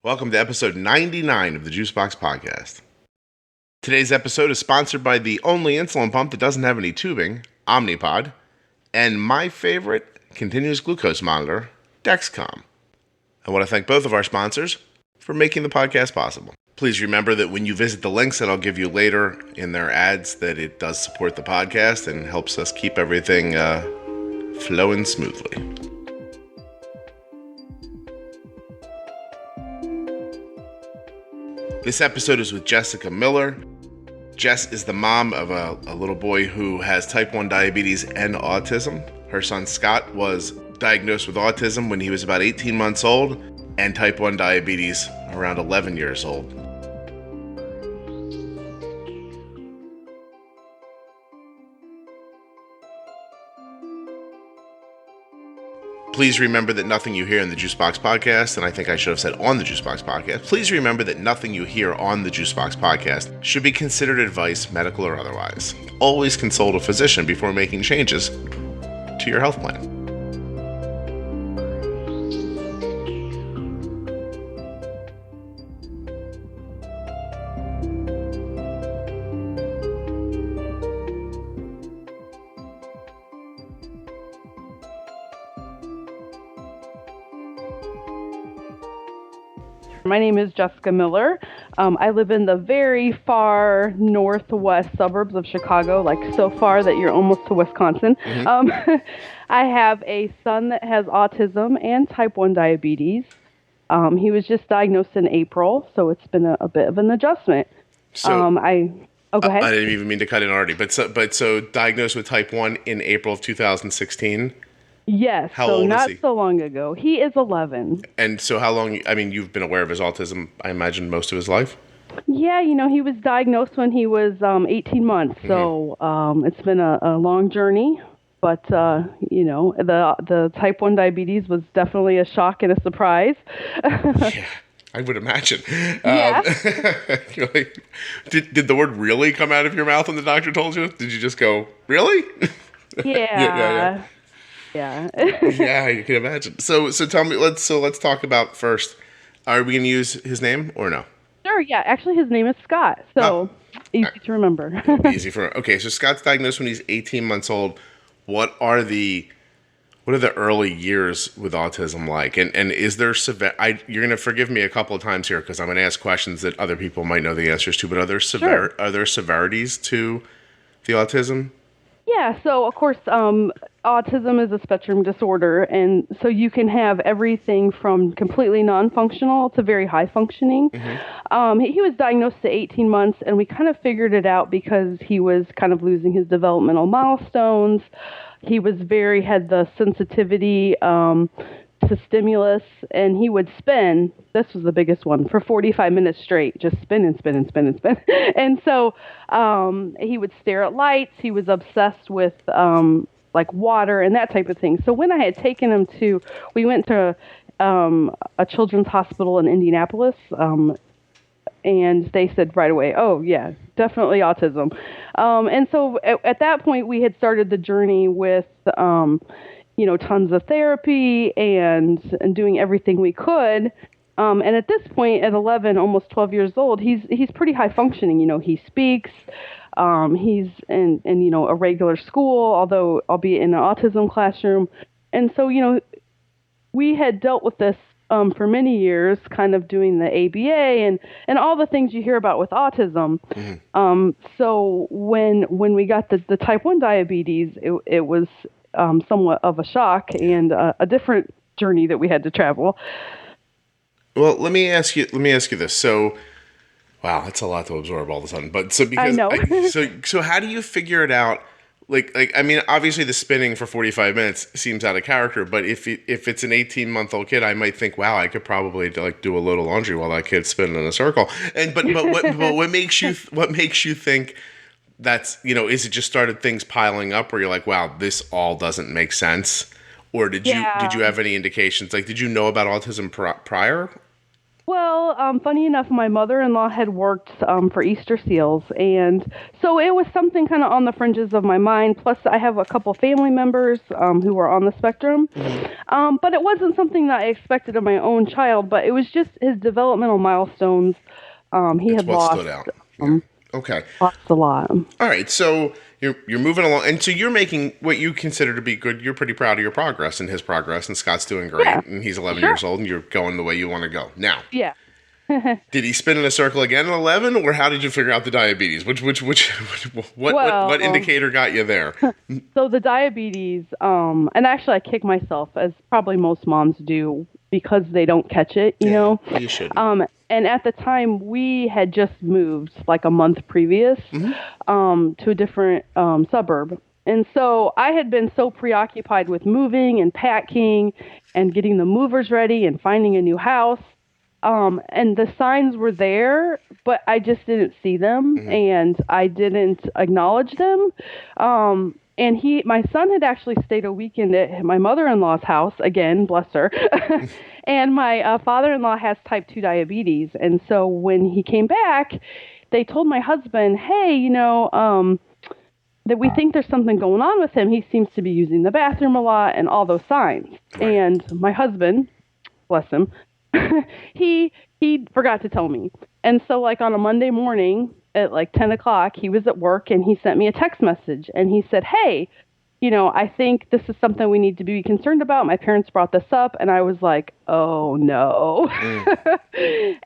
Welcome to episode 99 of the Juicebox Podcast. Today's episode is sponsored by the only insulin pump that doesn't have any tubing, OmniPod, and my favorite continuous glucose monitor, Dexcom. I want to thank both of our sponsors for making the podcast possible. Please remember that when you visit the links that I'll give you later in their ads, that it does support the podcast and helps us keep everything flowing smoothly. This episode is with Jessica Miller. Jess is the mom of a little boy who has type 1 diabetes and autism. Her son Scott was diagnosed with autism when he was about 18 months old and type 1 diabetes around 11 years old. Please remember that nothing you hear in the Juicebox Podcast, and I think I should have said on the Juicebox Podcast, please remember that nothing you hear on the Juicebox Podcast should be considered advice, medical or otherwise. Always consult a physician before making changes to your health plan. My name is Jessica Miller. I live in the very far northwest suburbs of Chicago, like so far that you're almost to Wisconsin. Mm-hmm. I have a son that has autism and type 1 diabetes. He was just diagnosed in April, so it's been a bit of an adjustment. So go ahead. I didn't even mean to cut in already, but so diagnosed with type 1 in April of 2016? Yes, how so old not is he? So long ago. He is 11. And so how long, I mean, you've been aware of his autism, I imagine, most of his life? Yeah, he was diagnosed when he was 18 months, so it's been a long journey. But, the type 1 diabetes was definitely a shock and a surprise. Yeah, I would imagine. Yeah. Did the word really come out of your mouth when the doctor told you? Did you just go, really? Yeah. Yeah, you can imagine. So tell me, let's talk about first. Are we going to use his name or no? Sure. Yeah. Actually, his name is Scott. So easy to remember. Easy for okay. So Scott's diagnosed when he's 18 months old. What are the early years with autism like? And is there you're going to forgive me a couple of times here because I'm going to ask questions that other people might know the answers to. But are there severities to the autism? Yeah, so of course, autism is a spectrum disorder, and so you can have everything from completely non-functional to very high functioning. Mm-hmm. He was diagnosed at 18 months, and we kind of figured it out because he was kind of losing his developmental milestones. He had the sensitivity to stimulus, and he would spin. This was the biggest one for 45 minutes straight, just spin and spin and spin and spin. And so he would stare at lights. He was obsessed with like water and that type of thing. So when I had taken him we went to a children's hospital in Indianapolis, and they said right away, oh yeah, definitely autism. And so at that point we had started the journey with tons of therapy and doing everything we could. And at this point, at 11, almost 12 years old, he's pretty high functioning. He speaks. He's in a regular school, albeit in an autism classroom. And so, we had dealt with this for many years, kind of doing the ABA and all the things you hear about with autism. Mm-hmm. So when we got the type 1 diabetes, it was somewhat of a shock and a different journey that we had to travel. Well, let me ask you this. So, wow, that's a lot to absorb all of a sudden. But so because I know. so how do you figure it out? Like I mean, obviously the spinning for 45 minutes seems out of character. But if it's an 18-month-old kid, I might think, wow, I could probably do a load of laundry while that kid's spinning in a circle. And but what makes you think that's, is it just started things piling up where you're like, wow, this all doesn't make sense? Or did you have any indications? Like, did you know about autism prior? Well, funny enough, my mother-in-law had worked for Easter Seals, and so it was something kind of on the fringes of my mind. Plus, I have a couple family members who are on the spectrum, but it wasn't something that I expected of my own child. But it was just his developmental milestones. He That's had what lost. stood out. Yeah. Okay. Lost a lot. All right. So you're moving along, and so you're making what you consider to be good. You're pretty proud of your progress and his progress, and Scott's doing great, and he's 11 years old, and you're going the way you want to go. Now, Yeah. did he spin in a circle again at 11, or how did you figure out the diabetes? What indicator got you there? So the diabetes, and actually I kick myself, as probably most moms do, because they don't catch it, you know? You should. And at the time, we had just moved like a month previous to a different suburb. And so I had been so preoccupied with moving and packing and getting the movers ready and finding a new house. And the signs were there, but I just didn't see them and I didn't acknowledge them. And my son had actually stayed a weekend at my mother-in-law's house, again, bless her. And my father-in-law has type 2 diabetes. And so when he came back, they told my husband, hey, you know, that we think there's something going on with him. He seems to be using the bathroom a lot and all those signs. Right. And my husband, bless him, he forgot to tell me. And so like on a Monday morning at like 10 o'clock, he was at work and he sent me a text message and he said, hey, you know, I think this is something we need to be concerned about. My parents brought this up. And I was like, oh no.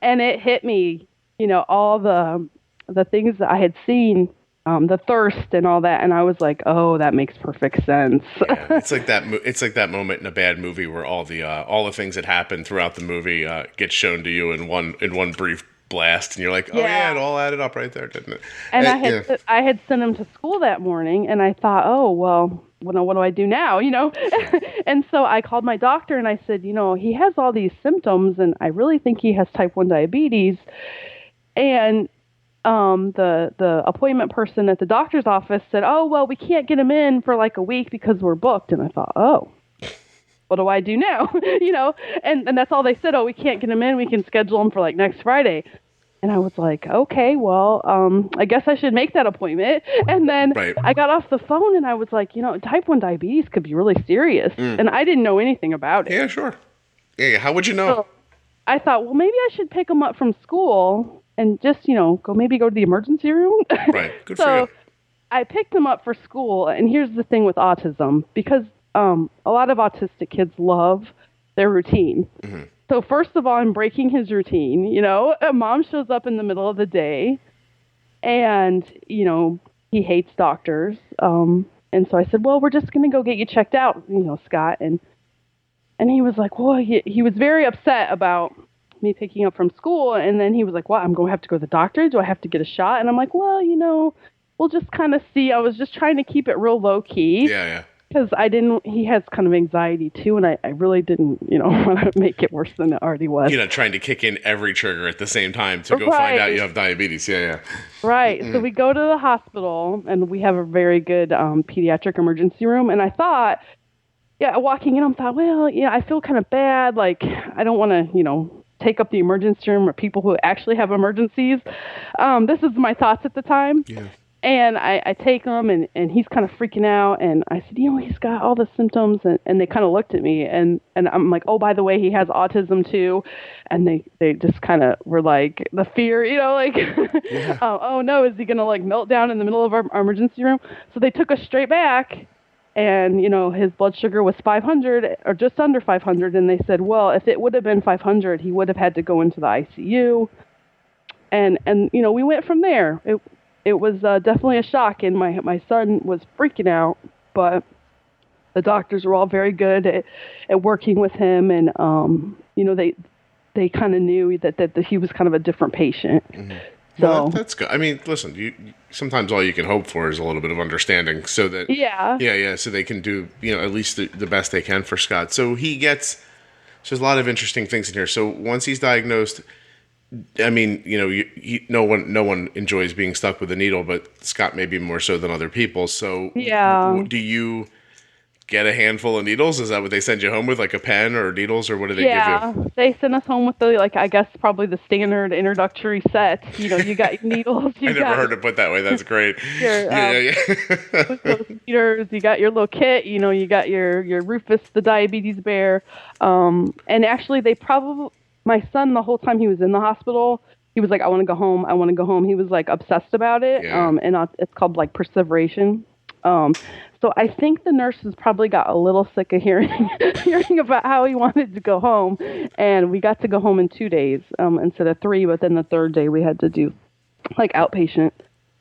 And it hit me, you know, all the things that I had seen, the thirst and all that. And I was like, oh, that makes perfect sense. Yeah, it's like that moment in a bad movie where all the things that happen throughout the movie get shown to you in one brief blast, and you're like, oh yeah, it all added up right there, didn't it? And I had sent him to school that morning, and I thought, oh well, what do I do now? You know, and so I called my doctor and I said, you know, he has all these symptoms, and I really think he has type 1 diabetes. And the appointment person at the doctor's office said, oh well, we can't get him in for like a week because we're booked. And I thought, oh, what do I do now? You know, and that's all they said. Oh, we can't get him in. We can schedule him for like next Friday. And I was like, okay, well, I guess I should make that appointment. And then I got off the phone and I was like, you know, type 1 diabetes could be really serious. And I didn't know anything about it. Yeah, sure. Yeah, how would you know? So I thought, well, maybe I should pick him up from school and just, you know, go to the emergency room. Right. Good for you. So I picked him up for school. And here's the thing with autism, because a lot of autistic kids love their routine. Mm-hmm. So first of all, I'm breaking his routine. You know, a mom shows up in the middle of the day and, you know, he hates doctors. And so I said, well, we're just going to go get you checked out, you know, Scott. And he was like, well, he was very upset about me picking up from school. And then he was like, what, I'm going to have to go to the doctor? Do I have to get a shot? And I'm like, well, you know, we'll just kind of see. I was just trying to keep it real low key. Yeah. Because he has kind of anxiety too, and I really didn't, you know, want to make it worse than it already was. You know, trying to kick in every trigger at the same time to go find out you have diabetes. Yeah. Right. Mm-hmm. So we go to the hospital, and we have a very good pediatric emergency room. And I thought, walking in, I thought, well, yeah, I feel kind of bad. Like, I don't want to, you know, take up the emergency room or people who actually have emergencies. This is my thoughts at the time. Yeah. And I take him, and he's kind of freaking out. And I said, you know, he's got all the symptoms. And they kind of looked at me. And I'm like, oh, by the way, he has autism, too. And they just kind of were like, the fear, you know, like, yeah. Oh, no, is he going to, like, melt down in the middle of our emergency room? So they took us straight back. And, you know, his blood sugar was 500 or just under 500. And they said, well, if it would have been 500, he would have had to go into the ICU. And you know, we went from there. It was definitely a shock, and my son was freaking out, but the doctors were all very good at working with him, and you know, they kind of knew that he was kind of a different patient. Mm-hmm. So well, that's good. I mean, listen, you sometimes all you can hope for is a little bit of understanding, so that so they can do, you know, at least the best they can for Scott. So there's a lot of interesting things in here. So once he's diagnosed, I mean, you know, no one enjoys being stuck with a needle, but Scott maybe more so than other people. So do get a handful of needles? Is that what they send you home with, like a pen or needles, or what do they give you? Yeah, they sent us home with the, like, I guess probably the standard introductory set. You know, you got your needles. I never heard it put that way. That's great. Your, meters, you got your little kit. You know, you got your Rufus the diabetes bear. And actually, my son, the whole time he was in the hospital, he was like, I want to go home. I want to go home. He was like obsessed about it. Yeah. And it's called like perseveration. So I think the nurses probably got a little sick of hearing about how he wanted to go home, and we got to go home in 2 days instead of 3. But then the third day we had to do like outpatient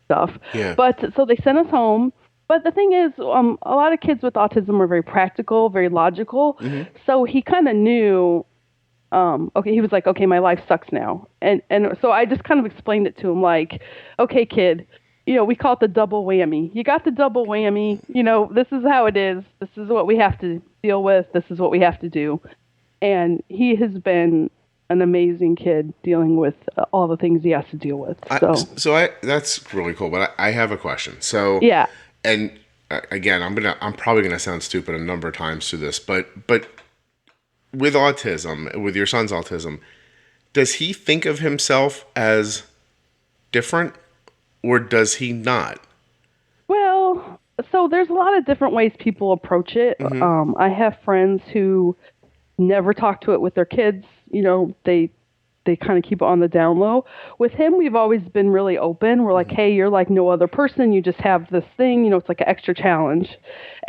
stuff. Yeah. But so they sent us home. But the thing is, a lot of kids with autism are very practical, very logical. Mm-hmm. So he kind of knew. Okay, he was like, okay, my life sucks now, and so I just kind of explained it to him like, okay, kid. You know, we call it the double whammy. You got the double whammy. You know, this is how it is. This is what we have to deal with. This is what we have to do. And he has been an amazing kid dealing with all the things he has to deal with. So that's really cool. But I have a question. So yeah. And again, I'm probably gonna sound stupid a number of times through this, but with autism, with your son's autism, does he think of himself as different? Or does he not? Well, so there's a lot of different ways people approach it. Mm-hmm. I have friends who never talk to it with their kids. You know, they kind of keep it on the down low. With him, we've always been really open. We're like, hey, you're like no other person. You just have this thing. You know, it's like an extra challenge.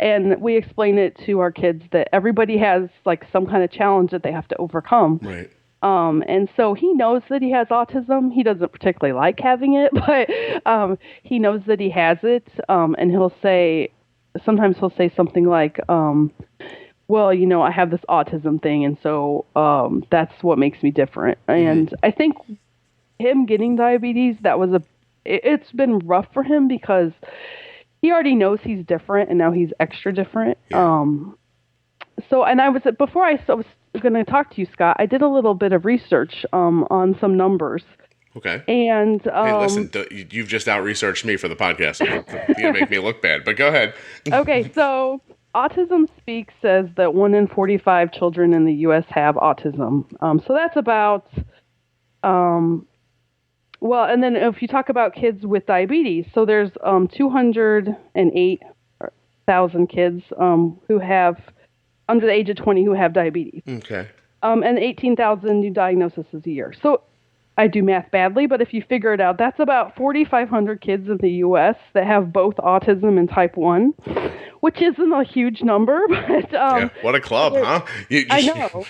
And we explain it to our kids that everybody has like some kind of challenge that they have to overcome. Right. And so he knows that he has autism. He doesn't particularly like having it, but he knows that he has it. And sometimes he'll say something like, well, you know, I have this autism thing, and so that's what makes me different. Mm-hmm. And I think him getting diabetes, it's been rough for him because he already knows he's different, and now he's extra different. Yeah. Before I was going to talk to you, Scott, I did a little bit of research on some numbers. Okay. And hey, listen, you've just out-researched me for the podcast. So you're going to make me look bad, but go ahead. Okay, so Autism Speak says that 1 in 45 children in the U.S. have autism. So that's about, and then if you talk about kids with diabetes, so there's 208,000 kids who have under the age of 20 who have diabetes. Okay. And 18,000 new diagnoses a year. So I do math badly, but if you figure it out, that's about 4,500 kids in the U.S. that have both autism and type 1, which isn't a huge number. But yeah, what a club, huh? I know.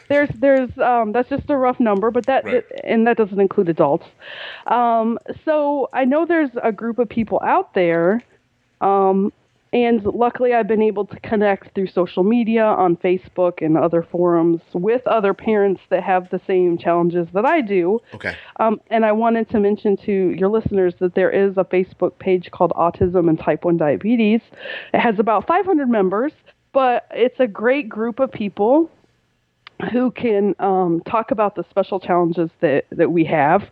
There's that's just a rough number, but and that doesn't include adults. So I know there's a group of people out there. And luckily, I've been able to connect through social media on Facebook and other forums with other parents that have the same challenges that I do. Okay. And I wanted to mention to your listeners that there is a Facebook page called Autism and Type 1 Diabetes. It has about 500 members, but it's a great group of people who can talk about the special challenges that we have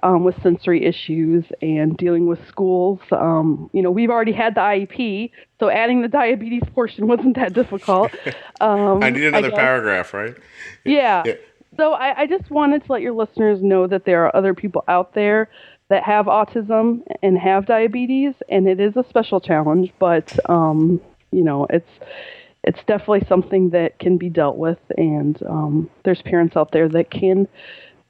with sensory issues and dealing with schools. We've already had the IEP, so adding the diabetes portion wasn't that difficult. I need another paragraph, right? Yeah. So I just wanted to let your listeners know that there are other people out there that have autism and have diabetes, and it is a special challenge, but, it's definitely something that can be dealt with, and there's parents out there that can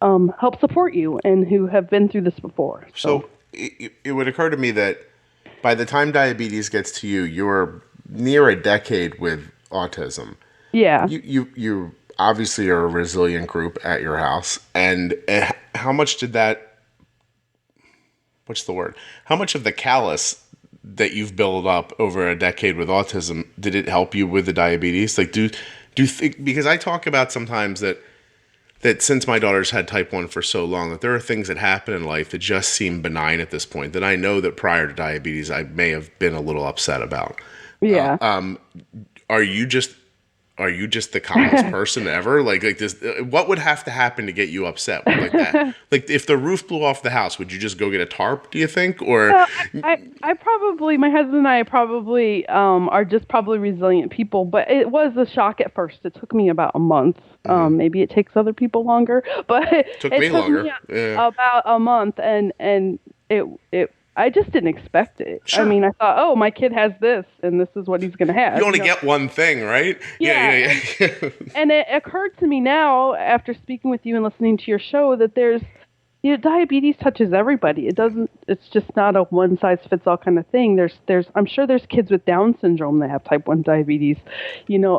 help support you and who have been through this before. So it would occur to me that by the time diabetes gets to you, you're near a decade with autism. Yeah. You obviously are a resilient group at your house, and how much did that? What's the word? How much of the callus that you've built up over a decade with autism, did it help you with the diabetes? Like, do you think, because I talk about sometimes that since my daughter's had type 1 for so long, that there are things that happen in life that just seem benign at this point that I know that prior to diabetes I may have been a little upset about. Yeah. Are you just are you just the calmest person ever? Like this, what would have to happen to get you upset like that? Like if the roof blew off the house, would you just go get a tarp, do you think? Or I probably, my husband and I probably are just probably resilient people, but it was a shock at first. It took me about a month. Maybe it takes other people longer, but it took me about a month, and it I just didn't expect it. Sure. I mean, I thought, oh, my kid has this, and this is what he's going to have. You only get one thing, right? Yeah. And it occurred to me now, after speaking with you and listening to your show, that there's, diabetes touches everybody. It's just not a one-size-fits-all kind of thing. I'm sure there's kids with Down syndrome that have type 1 diabetes,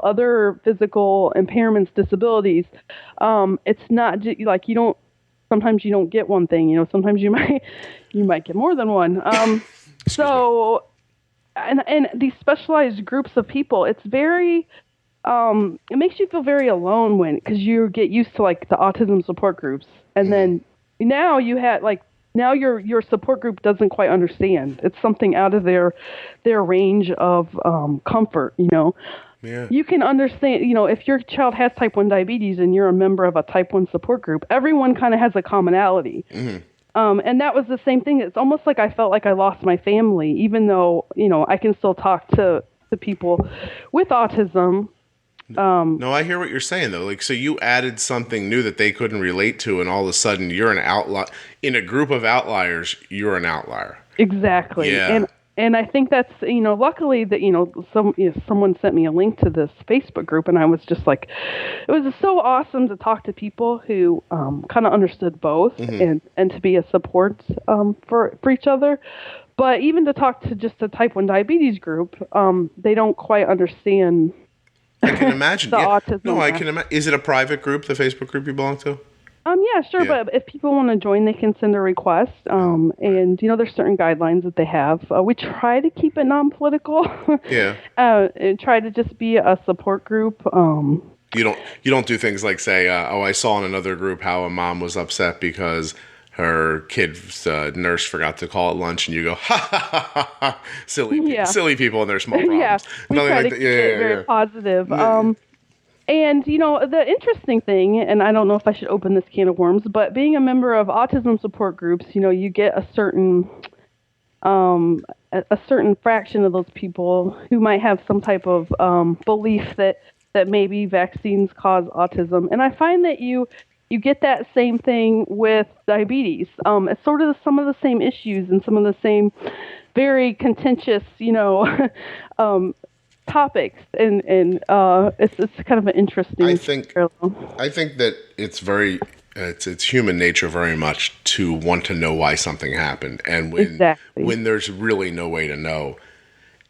other physical impairments, disabilities. It's not like sometimes you don't get one thing, sometimes you might get more than one. So, and these specialized groups of people, it's very, it makes you feel very alone because you get used to like the autism support groups. And then now now your support group doesn't quite understand. It's something out of their range of comfort, Yeah. You can understand, if your child has type 1 diabetes and you're a member of a type 1 support group, everyone kind of has a commonality. Mm-hmm. And that was the same thing. It's almost like I felt like I lost my family, even though, I can still talk to people with autism. No, I hear what you're saying, though. Like, so you added something new that they couldn't relate to, and all of a sudden you're an outlier. In a group of outliers, you're an outlier. Exactly. Yeah. And I think that's, luckily that, someone sent me a link to this Facebook group, and I was just like, it was so awesome to talk to people who kind of understood both and to be a support for each other. But even to talk to just a type 1 diabetes group, they don't quite understand. I can imagine. Autism. No, I can imagine. Is it a private group, the Facebook group you belong to? Yeah, sure. Yeah. But if people want to join, they can send a request. And, there's certain guidelines that they have. We try to keep it non-political. Yeah. And try to just be a support group. You don't do things like say, I saw in another group how a mom was upset because her kid's nurse forgot to call at lunch, and you go, ha ha ha ha, ha. Silly people and their small problems. Yeah, we try to keep it very positive. And, the interesting thing, and I don't know if I should open this can of worms, but being a member of autism support groups, you get a certain fraction of those people who might have some type of belief that maybe vaccines cause autism. And I find that you get that same thing with diabetes. It's sort of some of the same issues and some of the same very contentious, topics, and it's kind of an interesting. I think that it's very it's human nature very much to want to know why something happened, and when there's really no way to know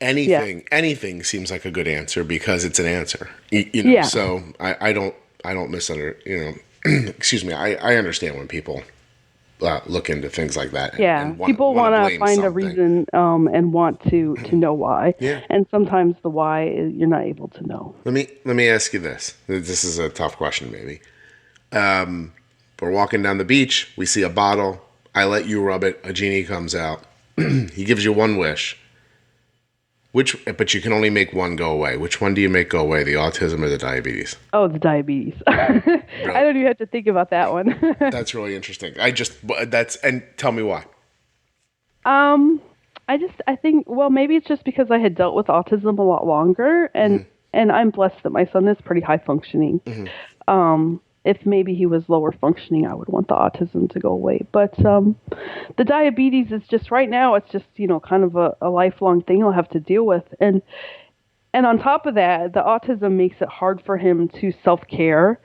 anything seems like a good answer because it's an answer. Yeah. So I don't misunderstand. Excuse me. I understand when people look into things like that. And people want to find a reason and want to know why. Yeah. And sometimes the why you're not able to know. Let me ask you this. This is a tough question, maybe. We're walking down the beach. We see a bottle. I let you rub it. A genie comes out. He gives you one wish. But you can only make one go away. Which one do you make go away, the autism or the diabetes? Oh, the diabetes. Really? I don't even have to think about that one. That's really interesting. And tell me why. I think, well, maybe it's just because I had dealt with autism a lot longer, and I'm blessed that my son is pretty high functioning. Mm-hmm. If maybe he was lower functioning, I would want the autism to go away. But the diabetes is just, right now, it's just, kind of a lifelong thing I'll have to deal with. And on top of that, the autism makes it hard for him to self-care,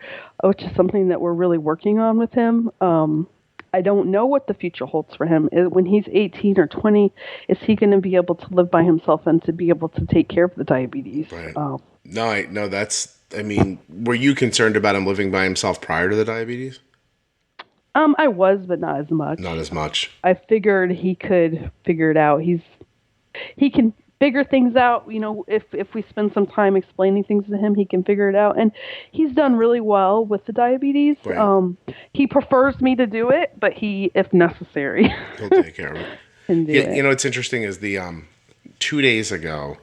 which is something that we're really working on with him. I don't know what the future holds for him. When he's 18 or 20, is he going to be able to live by himself and to be able to take care of the diabetes? Right. No, were you concerned about him living by himself prior to the diabetes? I was, but not as much. Not as much. I figured he could figure it out. He can figure things out. If we spend some time explaining things to him, he can figure it out. And he's done really well with the diabetes. Right. He prefers me to do it, but if necessary, he'll take care of it. Can do it. What's interesting is the 2 days ago,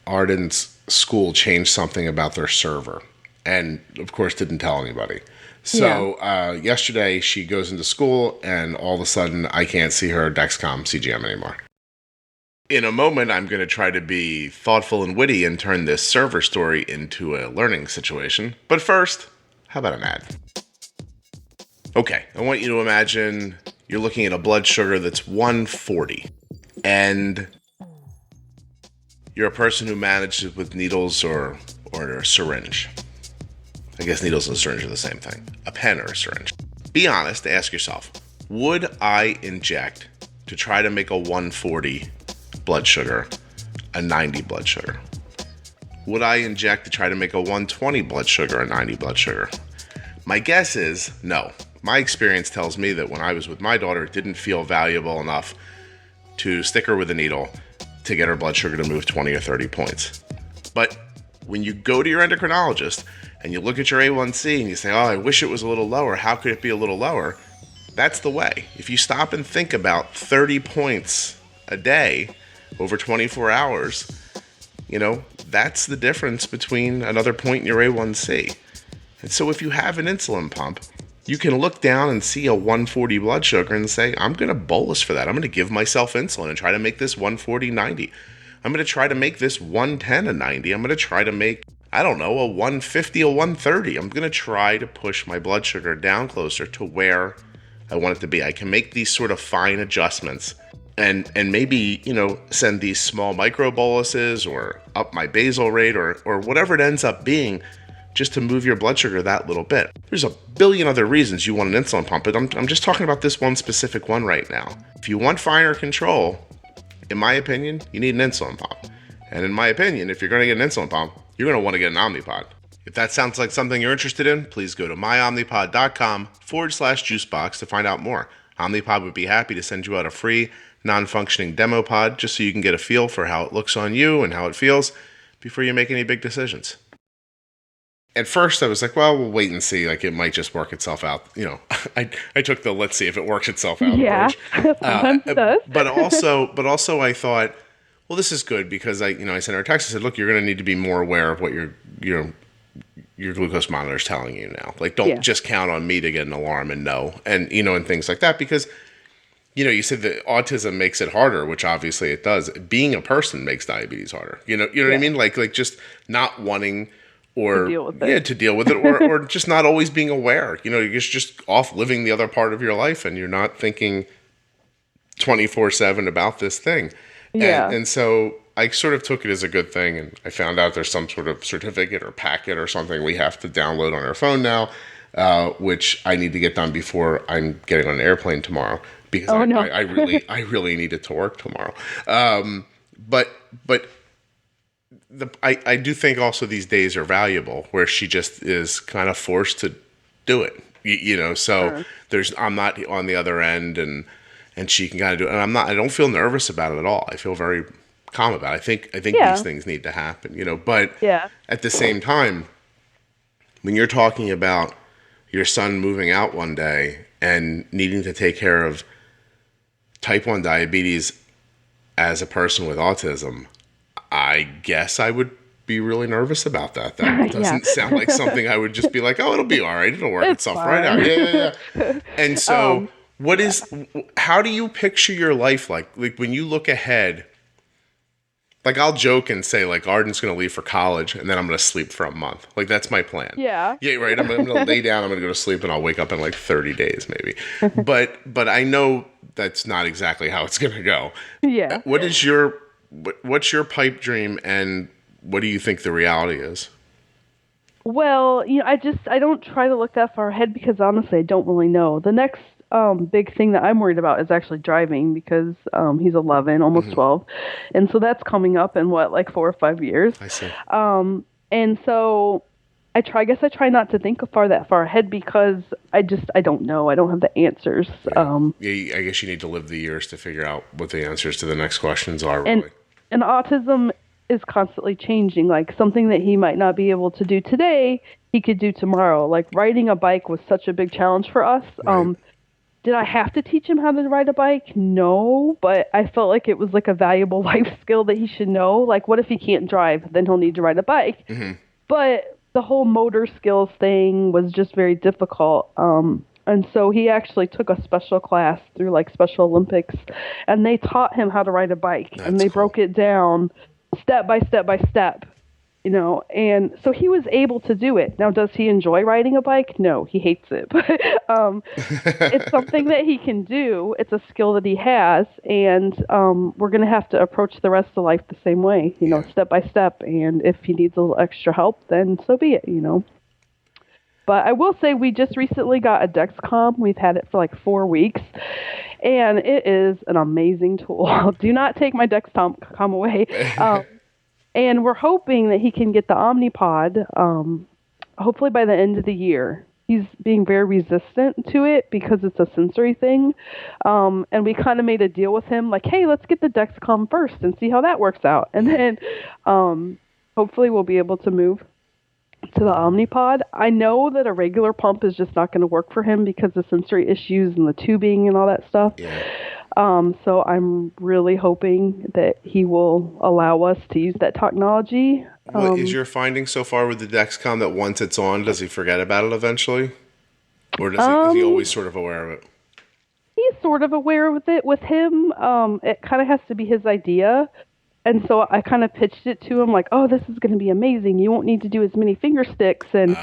Arden's school changed something about their server, and of course didn't tell anybody. So yesterday she goes into school, and all of a sudden I can't see her Dexcom CGM anymore. In a moment, I'm going to try to be thoughtful and witty and turn this server story into a learning situation. But first, how about an ad? Okay, I want you to imagine you're looking at a blood sugar that's 140, and you're a person who manages with needles or a syringe. I guess needles and a syringe are the same thing. A pen or a syringe. Be honest, ask yourself, would I inject to try to make a 140 blood sugar a 90 blood sugar? Would I inject to try to make a 120 blood sugar a 90 blood sugar? My guess is no. My experience tells me that when I was with my daughter, it didn't feel valuable enough to stick her with a needle to get her blood sugar to move 20 or 30 points. But when you go to your endocrinologist and you look at your A1C and you say, oh, I wish it was a little lower. How could it be a little lower? That's the way. If you stop and think about 30 points a day over 24 hours, that's the difference between another point in your A1C. And so if you have an insulin pump, you can look down and see a 140 blood sugar and say, I'm going to bolus for that. I'm going to give myself insulin and try to make this 140 90. I'm going to try to make this 110 a 90. I'm going to try to make, a 150 a 130. I'm going to try to push my blood sugar down closer to where I want it to be. I can make these sort of fine adjustments and maybe, send these small micro boluses or up my basal rate or whatever it ends up being, just to move your blood sugar that little bit. There's a billion other reasons you want an insulin pump, but I'm just talking about this one specific one right now. If you want finer control, in my opinion, you need an insulin pump. And in my opinion, if you're going to get an insulin pump, you're going to want to get an Omnipod. If that sounds like something you're interested in, please go to myomnipod.com/juicebox to find out more. Omnipod would be happy to send you out a free, non-functioning demo pod just so you can get a feel for how it looks on you and how it feels before you make any big decisions. At first, I was like, well, we'll wait and see. Like, it might just work itself out. I took the let's see if it works itself out approach. Sometimes it does. But also, I thought, well, this is good because I sent her a text. I said, look, you're going to need to be more aware of what your glucose monitor is telling you now. Like, don't just count on me to get an alarm and know, and things like that because. You said that autism makes it harder, which obviously it does. Being a person makes diabetes harder. You know what I mean? Like just not wanting or to deal with it, or just not always being aware. You're just off living the other part of your life, and you're not thinking 24/7 about this thing. Yeah. And so I sort of took it as a good thing, and I found out there's some sort of certificate or packet or something we have to download on our phone now, which I need to get done before I'm getting on an airplane tomorrow. Because I really need it to work tomorrow. But I do think also these days are valuable where she just is kind of forced to do it. So I'm not on the other end and she can kind of do it. And I don't feel nervous about it at all. I feel very calm about it. I think these things need to happen, but at the same time, when you're talking about your son moving out one day and needing to take care of type 1 diabetes as a person with autism, I guess I would be really nervous about that. That doesn't sound like something I would just be like, oh, it'll be all right. It'll work itself right out. Yeah. And so how do you picture your life like when you look ahead? Like I'll joke and say like Arden's going to leave for college and then I'm going to sleep for a month. Like that's my plan. Yeah. Yeah, right. I'm going to lay down. I'm going to go to sleep and I'll wake up in like 30 days maybe. But I know that's not exactly how it's going to go. Yeah. What's your pipe dream and what do you think the reality is? Well, I don't try to look that far ahead because honestly, I don't really know. The next big thing that I'm worried about is actually driving because he's 11, almost 12. And so that's coming up in 4 or 5 years. I see. And so I try not to think that far ahead because I don't know. I don't have the answers. Yeah. I guess you need to live the years to figure out what the answers to the next questions are, really. And autism is constantly changing. Like something that he might not be able to do today, he could do tomorrow. Like riding a bike was such a big challenge for us. Right. Did I have to teach him how to ride a bike? No, but I felt like it was like a valuable life skill that he should know. Like, what if he can't drive? Then he'll need to ride a bike. Mm-hmm. But the whole motor skills thing was just very difficult. And so he actually took a special class through like Special Olympics, and they taught him how to ride a bike. That's and they broke it down step by step by step. You know, and so he was able to do it. Now, does he enjoy riding a bike? No, he hates it. But it's something that he can do. It's a skill that he has, and we're going to have to approach the rest of life the same way, you know, step by step. And if he needs a little extra help, then so be it, you know. But I will say we just recently got a Dexcom. We've had it for like 4 weeks, and it is an amazing tool. Do not take my Dexcom away. And we're hoping that he can get the OmniPod, hopefully by the end of the year. He's being very resistant to it because it's a sensory thing. And we kind of made a deal with him, like, hey, let's get the Dexcom first and see how that works out. And then hopefully we'll be able to move to the OmniPod. I know that a regular pump is just not going to work for him because of sensory issues and the tubing and all that stuff. Yeah. So I'm really hoping that he will allow us to use that technology. What is your finding so far with the Dexcom, that once it's on, does he forget about it eventually? Or is he always sort of aware of it? He's sort of aware of it. With him, it kind of has to be his idea. And so I kind of pitched it to him like, oh, this is going to be amazing. You won't need to do as many finger sticks, and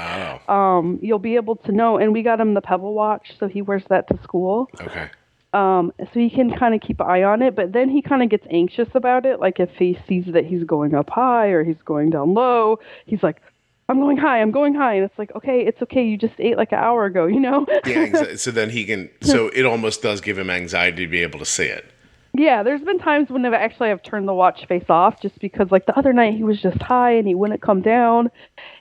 you'll be able to know. And we got him the Pebble Watch, so he wears that to school. Okay. So he can kind of keep an eye on it, but then he kind of gets anxious about it. Like if he sees that he's going up high or he's going down low, he's like, I'm going high. And it's like, okay, it's okay. You just ate like an hour ago, you know? Yeah, so then so it almost does give him anxiety to be able to see it. Yeah, there's been times when I've turned the watch face off just because, like, the other night he was just high and he wouldn't come down,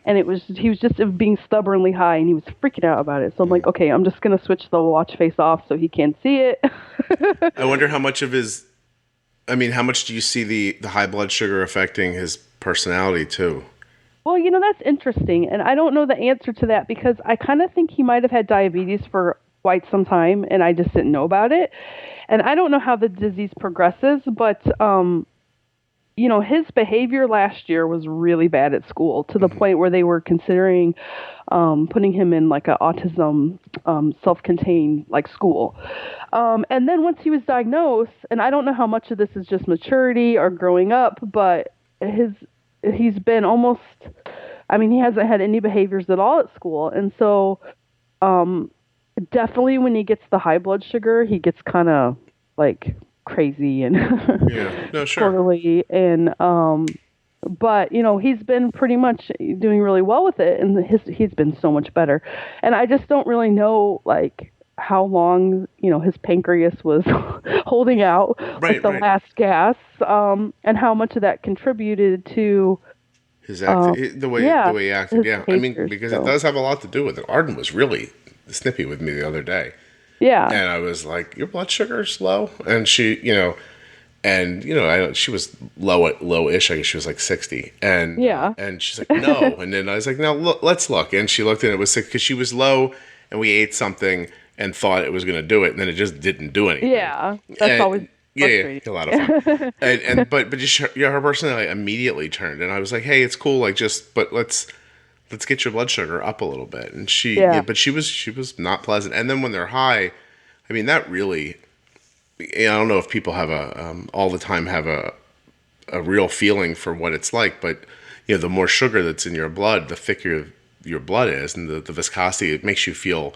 and he was just being stubbornly high and he was freaking out about it. So I'm like, okay, I'm just going to switch the watch face off so he can't see it. I wonder how much do you see the high blood sugar affecting his personality too? Well, you know, that's interesting, and I don't know the answer to that because I kind of think he might have had diabetes for quite some time, and I just didn't know about it. And I don't know how the disease progresses, but, you know, his behavior last year was really bad at school to the point where they were considering putting him in like an autism self-contained like school. And then once he was diagnosed, and I don't know how much of this is just maturity or growing up, but he's been almost, he hasn't had any behaviors at all at school. And so definitely when he gets the high blood sugar, he gets kind of like crazy and squirrely. And but you know, he's been pretty much doing really well with it, and he's been so much better. And I just don't really know like how long, you know, his pancreas was holding out last gas, and how much of that contributed to his the way he acted. Yeah, because it does have a lot to do with it. Arden was really snippy with me the other day. Yeah. And I was like, your blood sugar's low? And she, she was low-ish. I guess she was like 60. And and she's like, no. And then I was like, no, let's look. And she looked and it was 6 because she was low and we ate something and thought it was going to do it. And then it just didn't do anything. Yeah. That's always frustrating. Yeah, a lot of fun. but just, her personality immediately turned. And I was like, hey, it's cool. Like but let's get your blood sugar up a little bit. And but she was not pleasant. And then when they're high, that really, I don't know if people have all the time have a real feeling for what it's like, but the more sugar that's in your blood, the thicker your blood is, and the viscosity, it makes you feel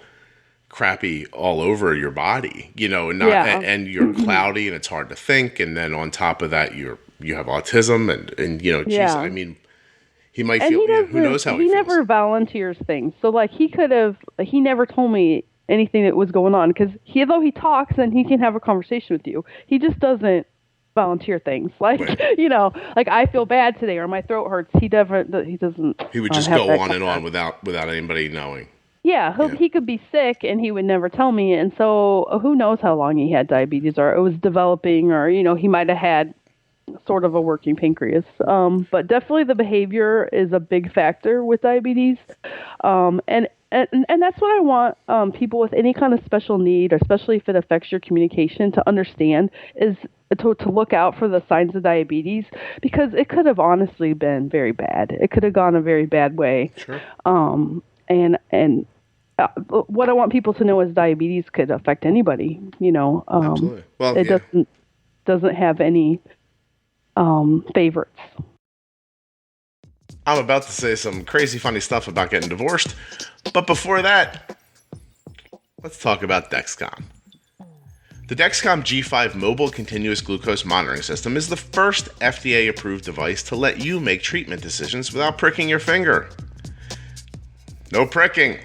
crappy all over your body, and you're cloudy and it's hard to think. And then on top of that, you have autism and he might feel, who knows how he feels. He never volunteers things. So, like, he never told me anything that was going on. Because though he talks and he can have a conversation with you, he just doesn't volunteer things. Like, like, I feel bad today or my throat hurts. He doesn't. He would just go on and on without anybody knowing. Yeah, he could be sick and he would never tell me. And so, who knows how long he had diabetes, or it was developing, or, he might have had sort of a working pancreas. But definitely the behavior is a big factor with diabetes. And And that's what I want people with any kind of special need, especially if it affects your communication, to understand is to look out for the signs of diabetes, because it could have honestly been very bad. It could have gone a very bad way. Sure. What I want people to know is diabetes could affect anybody. Absolutely. Well, it doesn't have any favorites. I'm about to say some crazy funny stuff about getting divorced, but before that, let's talk about Dexcom. The Dexcom G5 mobile continuous glucose monitoring system is the first FDA-approved device to let you make treatment decisions without pricking your finger. No pricking.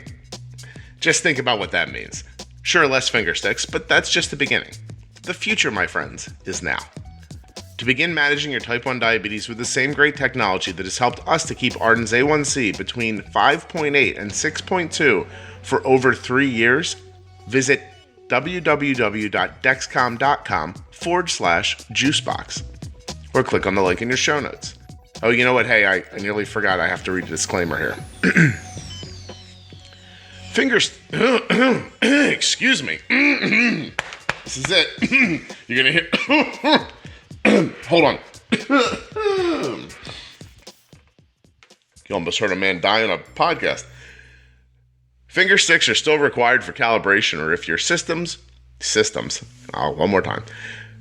Just think about what that means. Sure, less finger sticks, but that's just the beginning. The future, my friends, is now. To begin managing your type 1 diabetes with the same great technology that has helped us to keep Arden's A1C between 5.8 and 6.2 for over 3 years, visit www.dexcom.com/juicebox or click on the link in your show notes. Oh, you know what? Hey, I nearly forgot. I have to read a disclaimer here. Fingers... Excuse me. This is it. You're going to hear... Hold on. You almost heard a man die on a podcast. Finger sticks are still required for calibration, or if your systems. One more time.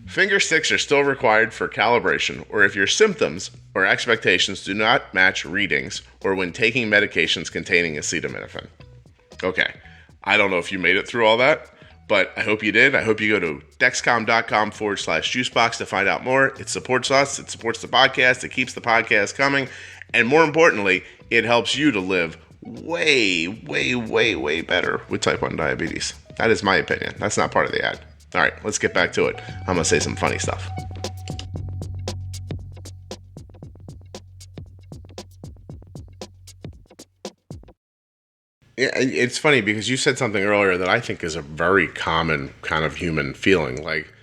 Finger sticks are still required for calibration, or if your symptoms or expectations do not match readings, or when taking medications containing acetaminophen. Okay, I don't know if you made it through all that, but I hope you did. I hope you go to dexcom.com/juicebox to find out more. It supports us. It supports the podcast. It keeps the podcast coming. And more importantly, it helps you to live way, way, way, way better with type 1 diabetes. That is my opinion. That's not part of the ad. All right, let's get back to it. I'm going to say some funny stuff. Yeah, it's funny because you said something earlier that I think is a very common kind of human feeling. Like,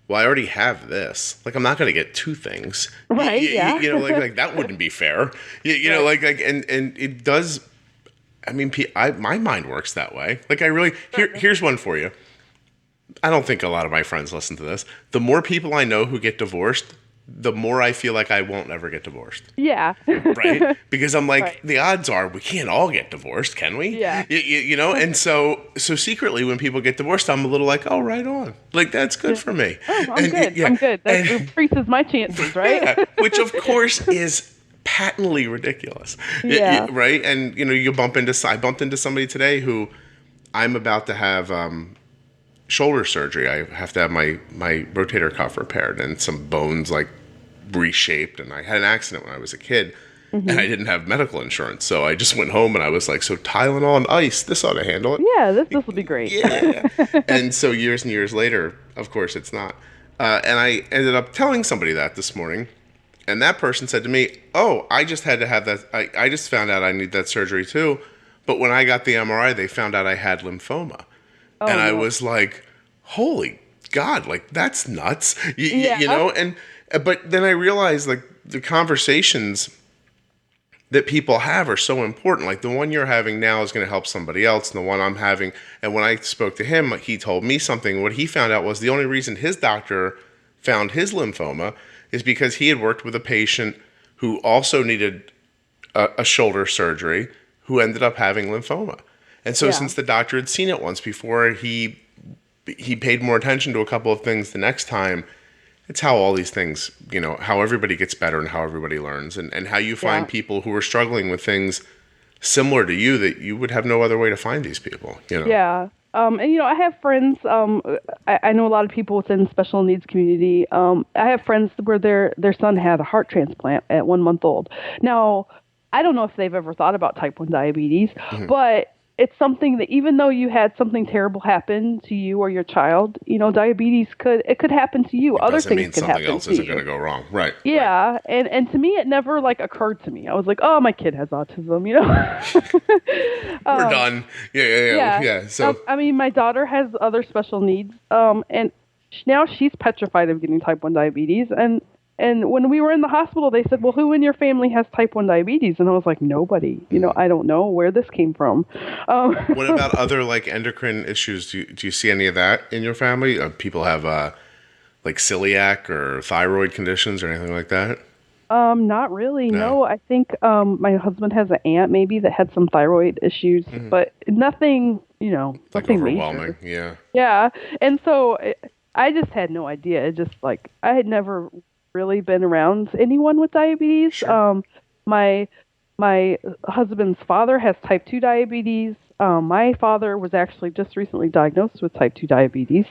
well, I already have this. Like, I'm not going to get two things. Right, yeah. You know, like that wouldn't be fair. You know, like, and it does. I mean, my mind works that way. Like, I really, here's one for you. I don't think a lot of my friends listen to this. The more people I know who get divorced, the more I feel like I won't ever get divorced. Yeah. Right? Because I'm like, right. The odds are we can't all get divorced, can we? Yeah. You know? And so secretly when people get divorced, I'm a little like, oh, right on. Like, that's good for me. Oh, I'm good. Yeah. I'm good. That increases my chances, right? Yeah, which, of course, is patently ridiculous. Yeah. Right? And, I bumped into somebody today who I'm about to have shoulder surgery. I have to have my rotator cuff repaired and some bones like reshaped, and I had an accident when I was a kid, and I didn't have medical insurance, so I just went home and I was like, so Tylenol and ice, this ought to handle it. Yeah, this will be great. Yeah. And so years and years later, of course it's not, and I ended up telling somebody that this morning, and that person said to me, oh, I just had to have that, I just found out I need that surgery too, but when I got the MRI they found out I had lymphoma. Oh, and I was like, holy God, like, that's nuts. You know? But then I realized, like, the conversations that people have are so important. Like, the one you're having now is going to help somebody else, and the one I'm having. And when I spoke to him, he told me something. What he found out was the only reason his doctor found his lymphoma is because he had worked with a patient who also needed a shoulder surgery who ended up having lymphoma. And so since the doctor had seen it once before, he paid more attention to a couple of things the next time. It's how all these things, how everybody gets better and how everybody learns, and how you find people who are struggling with things similar to you that you would have no other way to find these people, Yeah. And, I have friends, I know a lot of people within the special needs community. I have friends where their son had a heart transplant at 1 month old. Now, I don't know if they've ever thought about type 1 diabetes, but it's something that even though you had something terrible happen to you or your child, diabetes could happen to you. Other things could happen to you. Something else isn't going to go wrong. Right. Yeah. Right. And to me, it never occurred to me. I was like, oh, my kid has autism, We're done. Yeah. So, I mean, my daughter has other special needs. And now she's petrified of getting type 1 diabetes. And And when we were in the hospital, they said, well, who in your family has type 1 diabetes? And I was like, nobody. I don't know where this came from. What about other like endocrine issues? Do you see any of that in your family? People have like celiac or thyroid conditions or anything like that? Not really. No, I think my husband has an aunt maybe that had some thyroid issues, but nothing, Like nothing overwhelming. major. Yeah. Yeah. And so I just had no idea. It just like I had never really been around anyone with diabetes. Sure. My husband's father has type 2 diabetes. My father was actually just recently diagnosed with type 2 diabetes.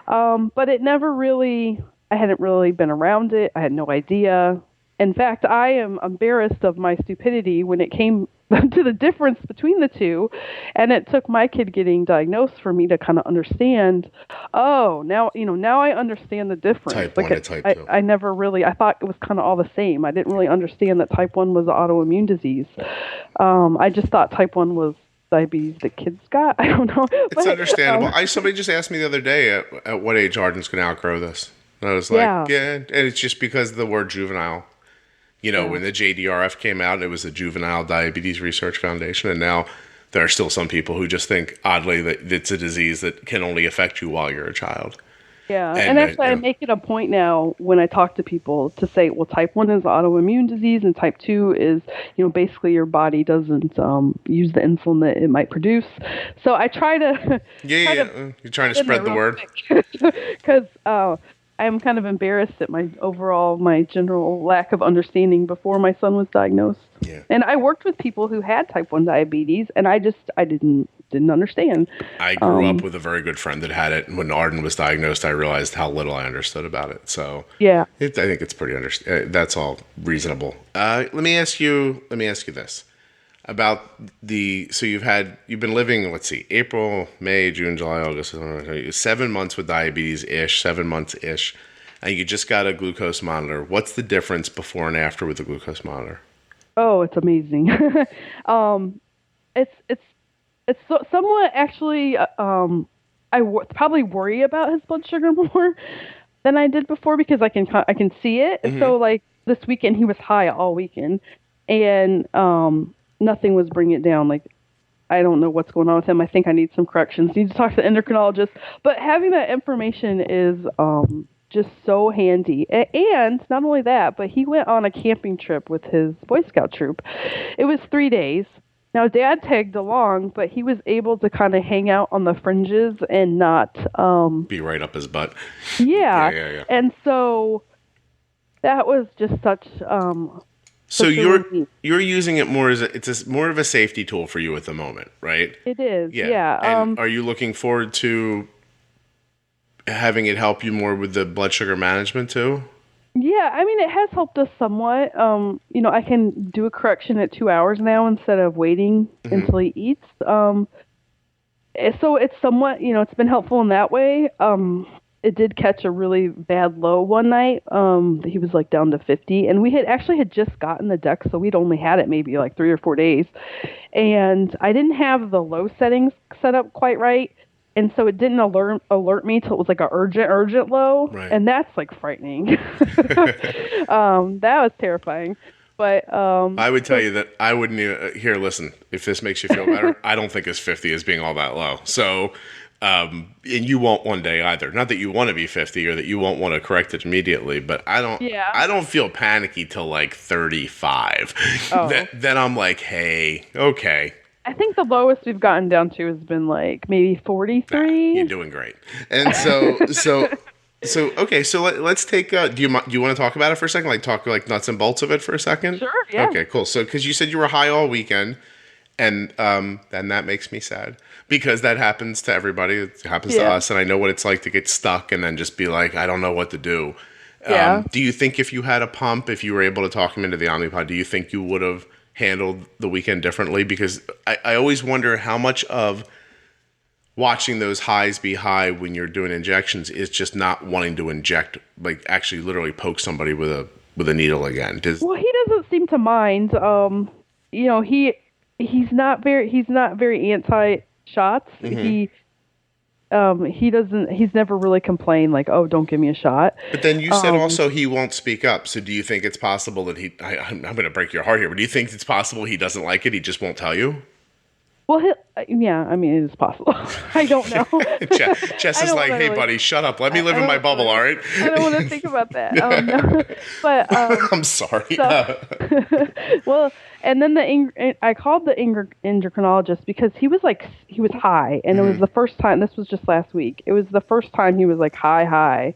But it never really, I hadn't really been around it. I had no idea. In fact, I am embarrassed of my stupidity when it came to the difference between the two. And it took my kid getting diagnosed for me to kind of understand, now I understand the difference. Type 1 and type 2. I never really, I thought it was kind of all the same. I didn't really understand that type 1 was an autoimmune disease. I just thought type 1 was diabetes that kids got. I don't know. It's understandable. Somebody just asked me the other day at what age Arden's going to outgrow this. And I was like, yeah. And it's just because of the word juvenile. When the JDRF came out, it was the Juvenile Diabetes Research Foundation, and now there are still some people who just think, oddly, that it's a disease that can only affect you while you're a child. Yeah, and actually I make it a point now when I talk to people to say, well, type 1 is autoimmune disease, and type 2 is, basically your body doesn't use the insulin that it might produce. So I try to... You're trying to spread the word. Because... I'm kind of embarrassed at my general lack of understanding before my son was diagnosed. Yeah. And I worked with people who had type 1 diabetes, and I didn't understand. I grew up with a very good friend that had it, and when Arden was diagnosed, I realized how little I understood about it. So yeah, I think it's pretty that's all reasonable. Let me ask you this. About so you've been living, let's see, April, May, June, July, August, 7 months with diabetes-ish, 7 months-ish, and you just got a glucose monitor. What's the difference before and after with the glucose monitor? Oh, it's amazing. It's somewhat actually, probably worry about his blood sugar more than I did before because I can see it. Mm-hmm. So like this weekend, he was high all weekend, and nothing was bringing it down. Like, I don't know what's going on with him. I think I need some corrections. Need to talk to the endocrinologist. But having that information is just so handy. And not only that, but he went on a camping trip with his Boy Scout troop. It was 3 days. Now, Dad tagged along, but he was able to kind of hang out on the fringes and not... be right up his butt. Yeah. And so that was just such... So you're using it more as more of a safety tool for you at the moment, right? It is, yeah. And are you looking forward to having it help you more with the blood sugar management too? Yeah, I mean, it has helped us somewhat. I can do a correction at 2 hours now instead of waiting until he eats. So it's somewhat, it's been helpful in that way. It did catch a really bad low one night. He was like down to 50, and we had just gotten the deck, so we'd only had it maybe like 3 or 4 days, and I didn't have the low settings set up quite right, and so it didn't alert me till it was like a urgent low, right. And that's like frightening. That was terrifying. But I would tell you that I wouldn't even, here. Listen, if this makes you feel better, I don't think his 50 is being all that low. So. And you won't one day either. Not that you want to be 50 or that you won't want to correct it immediately, but I don't feel panicky till like 35. Oh. Then I'm like, hey, okay. I think the lowest we've gotten down to has been like maybe 43. You're doing great. And so okay. So let's take. Do you want to talk about it for a second? Like talk like nuts and bolts of it for a second? Sure. Yeah. Okay. Cool. So because you said you were high all weekend. And then that makes me sad because that happens to everybody. It happens to us. And I know what it's like to get stuck and then just be like, I don't know what to do. Yeah. Do you think if you had a pump, if you were able to talk him into the Omnipod, do you think you would have handled the weekend differently? Because I always wonder how much of watching those highs be high when you're doing injections is just not wanting to inject, like actually literally poke somebody with a needle again. Well, he doesn't seem to mind. He's not very anti shots. Mm-hmm. he's never really complained like, oh, don't give me a shot. But then you said also he won't speak up. So do you think it's possible that I'm going to break your heart here, but do you think it's possible he doesn't like it? He just won't tell you? Well, yeah, I mean, it is possible. I don't know. Jess is like, hey, buddy, shut up. Let me live in my bubble, all right? I don't want to think about that. No. But I'm sorry. Well, and then I called the endocrinologist because he was high, and it was the first time. This was just last week. It was the first time he was like high,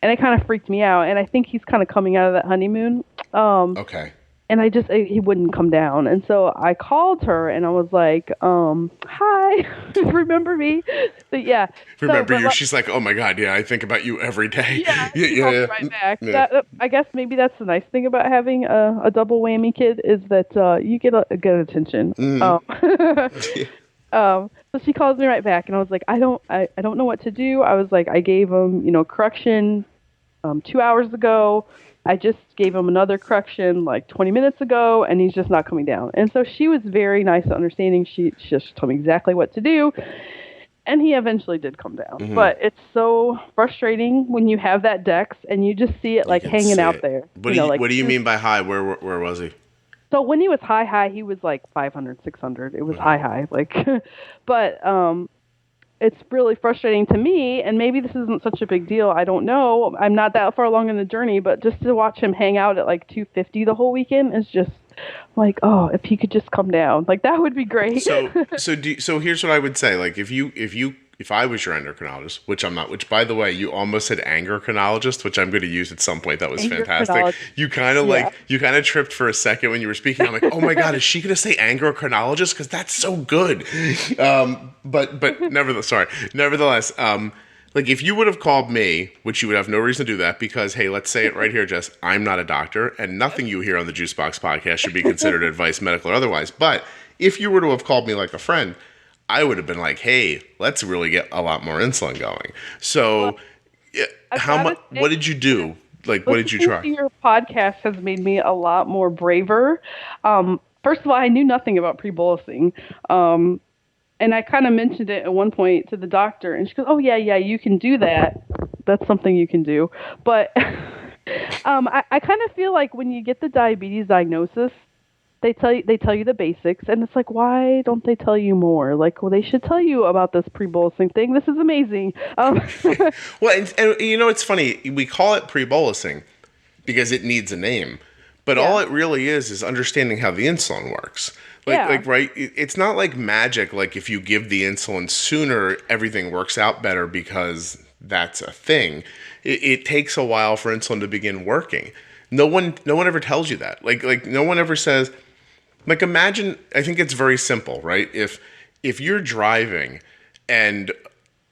and it kind of freaked me out. And I think he's kind of coming out of that honeymoon. Okay. And he wouldn't come down. And so I called her and I was like, hi, remember me? But yeah. Remember you? She's like, oh my God, yeah, I think about you every day. Yeah, right back. Yeah. I guess maybe that's the nice thing about having a double whammy kid is that you get good attention. So she calls me right back and I was like, I don't know what to do. I was like, I gave him, correction 2 hours ago. I just gave him another correction like 20 minutes ago, and he's just not coming down. And so she was very nice and understanding. She just told me exactly what to do, and he eventually did come down. Mm-hmm. But it's so frustrating when you have that dex and you just see it like hanging out there. What do you mean by high? Where was he? So when he was high, he was like 500, 600. It was high. Like, but it's really frustrating to me, and maybe this isn't such a big deal. I don't know. I'm not that far along in the journey, but just to watch him hang out at like 250 the whole weekend is just like, oh, if he could just come down, like that would be great. So here's what I would say. Like if I was your endocrinologist, which I'm not, which by the way, you almost said angercrinologist, which I'm going to use at some point. That was fantastic. You kind of tripped for a second when you were speaking. I'm like, oh my God, is she going to say angercrinologist? Because that's so good. But nevertheless, like if you would have called me, which you would have no reason to do that because, hey, let's say it right here, Jess, I'm not a doctor and nothing you hear on the Juicebox podcast should be considered advice, medical or otherwise. But if you were to have called me like a friend, I would have been like, hey, let's really get a lot more insulin going. So what did you do? Like, what did you try? Your podcast has made me a lot more braver. First of all, I knew nothing about pre-bolusing. And I kind of mentioned it at one point to the doctor, and she goes, oh, yeah, you can do that. That's something you can do. But I kind of feel like when you get the diabetes diagnosis, they tell you the basics, and it's like, why don't they tell you more? Like, well, they should tell you about this pre-bolusing thing. This is amazing. Well, and it's funny. We call it pre-bolusing because it needs a name, but all it really is understanding how the insulin works. Right? It's not like magic. Like if you give the insulin sooner, everything works out better because that's a thing. It takes a while for insulin to begin working. No one ever tells you that. Like no one ever says. Like imagine, I think it's very simple, right? If you're driving and,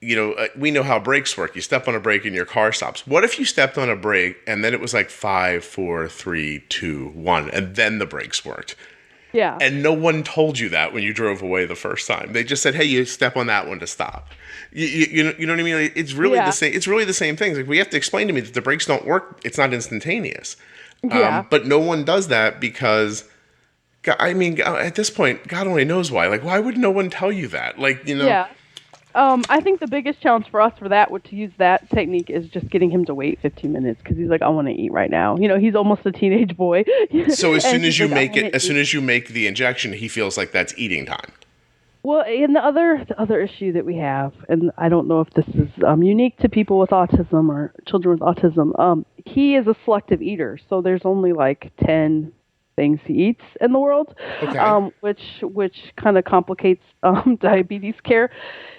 we know how brakes work. You step on a brake and your car stops. What if you stepped on a brake and then it was like 5, 4, 3, 2, 1, and then the brakes worked? Yeah. And no one told you that when you drove away the first time. They just said, hey, you step on that one to stop. You know what I mean? Like, it's really the same. It's really the same thing. Like we have to explain to me that the brakes don't work. It's not instantaneous. Yeah. But no one does that because... I mean, at this point, God only knows why. Like, why would no one tell you that? Like, Yeah. I think the biggest challenge for us for that to use that technique is just getting him to wait 15 minutes because he's like, I want to eat right now. He's almost a teenage boy. So as soon as you make the injection, he feels like that's eating time. Well, and the other issue that we have, and I don't know if this is unique to people with autism or children with autism, he is a selective eater. So there's only like 10 things he eats in the world, which kind of complicates diabetes care.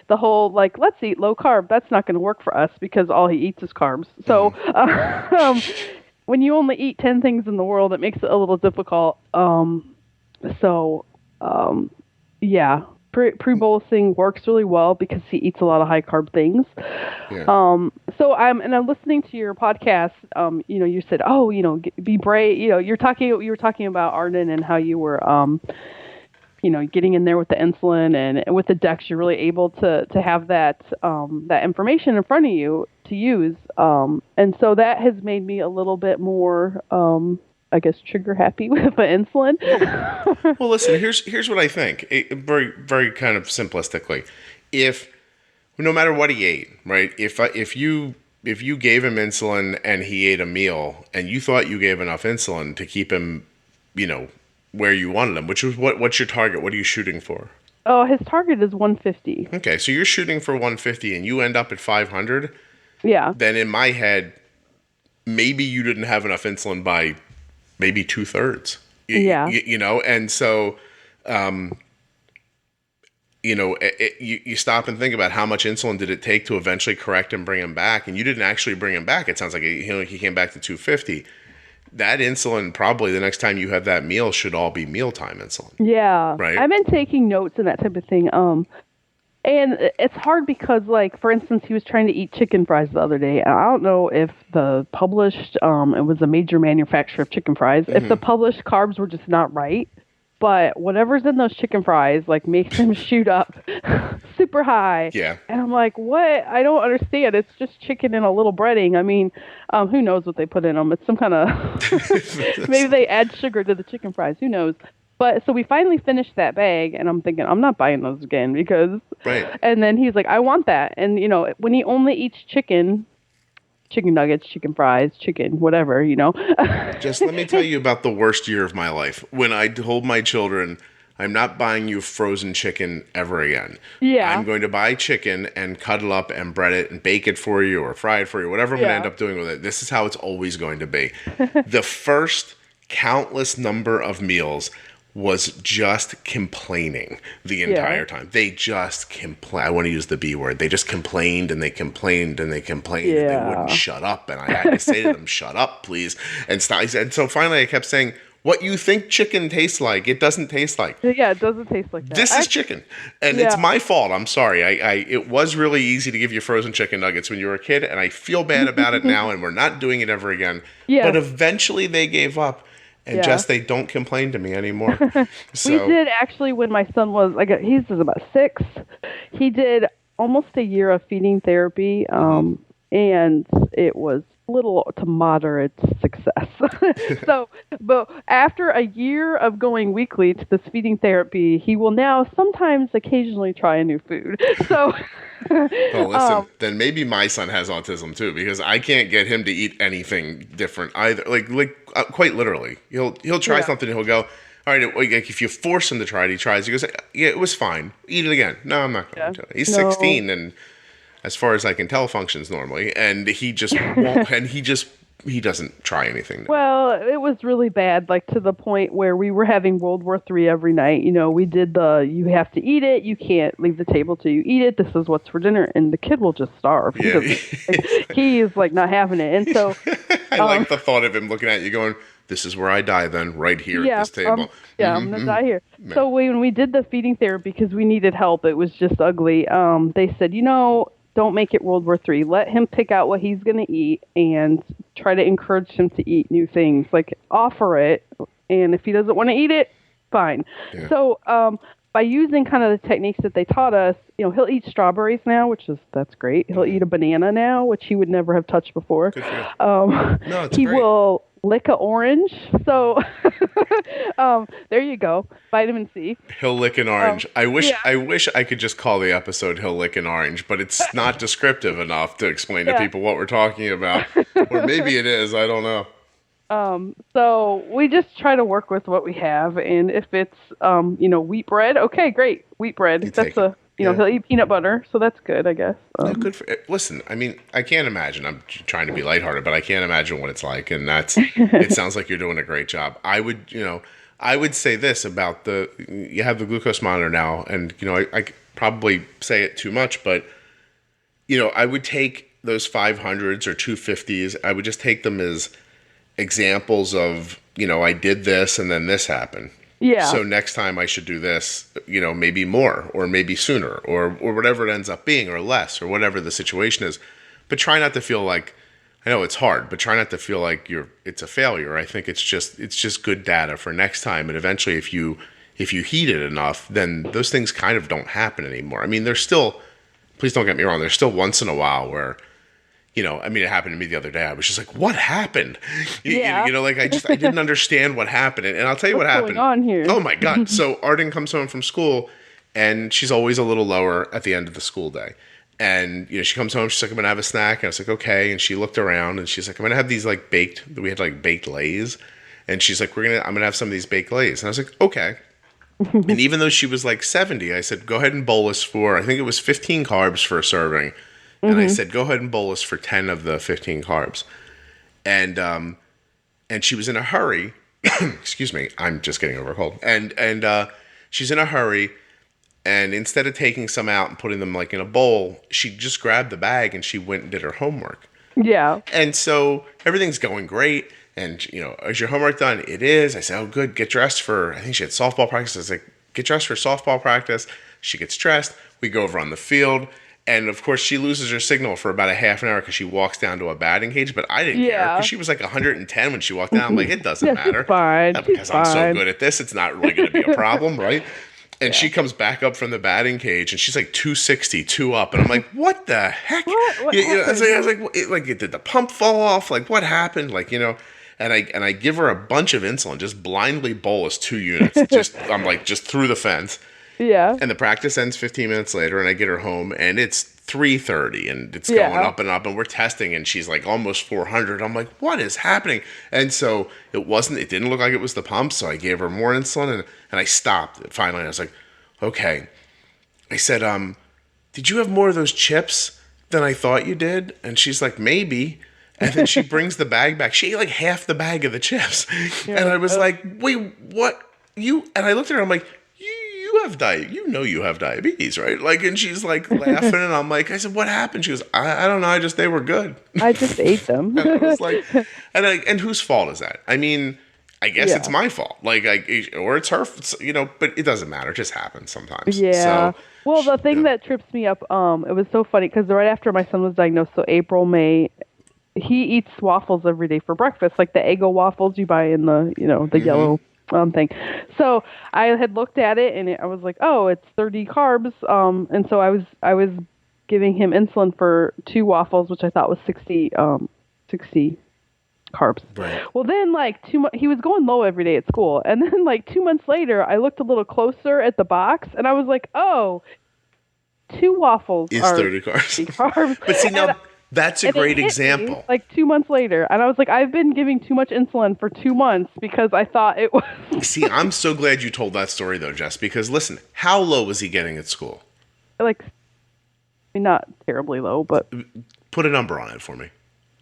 The whole like, let's eat low carb, that's not going to work for us because all he eats is carbs. So when you only eat 10 things in the world, it makes it a little difficult. Pre-bolusing works really well because he eats a lot of high carb things. Yeah. So I'm listening to your podcast. You said, be brave. You were talking about Arden and how you were, getting in there with the insulin and with the Dex, you're really able to have that information in front of you to use. And so that has made me a little bit more, I guess, trigger happy with the insulin. Well, listen, here's what I think. Very, very kind of simplistically. If no matter what he ate, right? If you gave him insulin and he ate a meal and you thought you gave enough insulin to keep him, where you wanted him, which was what's your target? What are you shooting for? Oh, his target is 150. Okay, so you're shooting for 150 and you end up at 500. Yeah. Then in my head, maybe you didn't have enough insulin by maybe 2/3. Yeah. And so, you stop and think about how much insulin did it take to eventually correct and bring him back, and you didn't actually bring him back. It sounds like he came back to 250. That insulin, probably the next time you have that meal, should all be mealtime insulin. Yeah. Right. I've been taking notes and that type of thing. And it's hard because, like, for instance, he was trying to eat chicken fries the other day. I don't know if the published, it was a major manufacturer of chicken fries, if the published carbs were just not right. But whatever's in those chicken fries, like, makes them shoot up super high. Yeah. And I'm like, what? I don't understand. It's just chicken and a little breading. I mean, who knows what they put in them? It's some kind of, maybe they add sugar to the chicken fries. Who knows? But so we finally finished that bag, and I'm thinking, I'm not buying those again because. Right. And then he's like, I want that. And, when he only eats chicken nuggets, chicken fries, chicken, whatever, Just let me tell you about the worst year of my life. When I told my children, I'm not buying you frozen chicken ever again. Yeah. I'm going to buy chicken and cut it up and bread it and bake it for you or fry it for you, whatever I'm going to end up doing with it. This is how it's always going to be. The first countless number of meals was just complaining the entire time. They just complained. I want to use the B word. They just complained and they complained and they complained and they wouldn't shut up. And I had to say to them, shut up, please. And so finally I kept saying, what you think chicken tastes like, it doesn't taste like. Yeah, it doesn't taste like that. This is chicken. And it's my fault. I'm sorry. It was really easy to give you frozen chicken nuggets when you were a kid, and I feel bad about it now, and we're not doing it ever again. Yeah. But eventually they gave up. And just they don't complain to me anymore. So, we did actually when my son was he's about 6. He did almost a year of feeding therapy, and it was little to moderate success. But after a year of going weekly to this feeding therapy, he will now sometimes occasionally try a new food. So. Well, listen, then maybe my son has autism too, because I can't get him to eat anything different either. Quite literally, he'll try something and he'll go, all right, if you force him to try it, he tries. He goes, yeah, it was fine. Eat it again. No, I'm not going to. He's 16, and as far as I can tell, functions normally, and he just won't, and he doesn't try anything. Well, it was really bad, to the point where we were having World War III every night. We did you have to eat it. You can't leave the table till you eat it. This is what's for dinner. And the kid will just starve. Yeah. He is not having it. And so I like the thought of him looking at you going, this is where I die then, right here at this table. I'm going to die here. So when we did the feeding therapy, because we needed help, it was just ugly. They said, don't make it World War III. Let him pick out what he's going to eat and try to encourage him to eat new things. Offer it, and if he doesn't want to eat it, fine. Yeah. So by using kind of the techniques that they taught us, he'll eat strawberries now, that's great. He'll eat a banana now, which he would never have touched before. Good for you. He will lick an orange. So there you go. Vitamin C. He'll lick an orange. I wish I could just call the episode He'll Lick an Orange, but it's not descriptive enough to explain to people what we're talking about. Or maybe it is. I don't know. So we just try to work with what we have, and if it's wheat bread, okay, great. Wheat bread. He'll eat peanut butter, so that's good, I guess. Good for. Listen, I mean, I can't imagine. I'm trying to be lighthearted, but I can't imagine what it's like, and it sounds like you're doing a great job. I would say this about you have the glucose monitor now, and I probably say it too much, but I would take those 500s or 250s. I would just take them as examples of I did this and then this happened. Yeah. So next time I should do this, maybe more or maybe sooner or whatever it ends up being or less or whatever the situation is. But try not to feel like, I know it's hard, but try not to feel like it's a failure. I think it's just good data for next time. And eventually if you heed it enough, then those things kind of don't happen anymore. I mean, there's still, please don't get me wrong, there's still once in a while where, it happened to me the other day. I was just like, what happened? Yeah. I didn't understand what happened. And I'll tell you what happened. What's going on here? Oh my God. So Arden comes home from school and she's always a little lower at the end of the school day. And, she comes home, she's like, I'm going to have a snack. And I was like, okay. And she looked around and she's like, I'm going to have these like we had like baked Lays. And she's like, I'm going to have some of these baked Lays. And I was like, okay. And even though she was like 70, I said, go ahead and bolus for, I think it was 15 carbs for a serving. And I said, go ahead and bolus for 10 of the 15 carbs. And she was in a hurry. Excuse me. I'm just getting over a cold. And she's in a hurry. And instead of taking some out and putting them like in a bowl, she just grabbed the bag and she went and did her homework. Yeah. And so everything's going great. And, is your homework done? It is. I said, oh, good. Get dressed for, I think she had softball practice. I was like, get dressed for softball practice. She gets dressed. We go over on the field. And, of course, she loses her signal for about a half an hour because she walks down to a batting cage. But I didn't care because she was like 110 when she walked down. I'm like, it doesn't matter. She's fine. Because I'm so good at this, it's not really going to be a problem, right? And she comes back up from the batting cage, and she's like 260, 2 up. And I'm like, what the heck? What I was like, did the pump fall off? Like, what happened? Like, and I give her a bunch of insulin, just blindly bolus 2 units. I'm like, just through the fence. Yeah. And the practice ends 15 minutes later, and I get her home, and it's 3:30, and it's going up and up, and we're testing, and she's like almost 400. I'm like, what is happening? And so it didn't look like it was the pump, so I gave her more insulin, and I stopped. Finally, I was like, okay. I said, did you have more of those chips than I thought you did? And she's like, maybe. And then she brings the bag back. She ate like half the bag of the chips. Yeah. And I was like, wait, what? And I looked at her, I'm like, you have you have diabetes, right? Like, and she's like laughing, and I'm like, I said, what happened? She goes, I don't know, they were good. I just ate them. And I was like, and whose fault is that? I mean, I guess it's my fault, like, or it's her, but it doesn't matter. It just happens sometimes. Yeah. So, well, the thing that trips me up, it was so funny because right after my son was diagnosed, so April, May, he eats waffles every day for breakfast, like the Eggo waffles you buy in the, the yellow thing. So I had looked at it and I was like, oh, it's 30 carbs. And so I was giving him insulin for 2 waffles, which I thought was 60 carbs. Right. Well, then he was going low every day at school. And then 2 months later, I looked a little closer at the box and I was like, oh, 2 waffles are 30 carbs. But see, now that's a great example. 2 months later. And I was like, I've been giving too much insulin for 2 months because I thought it was. See, I'm so glad you told that story though, Jess, because listen, how low was he getting at school? Not terribly low, but. Put a number on it for me.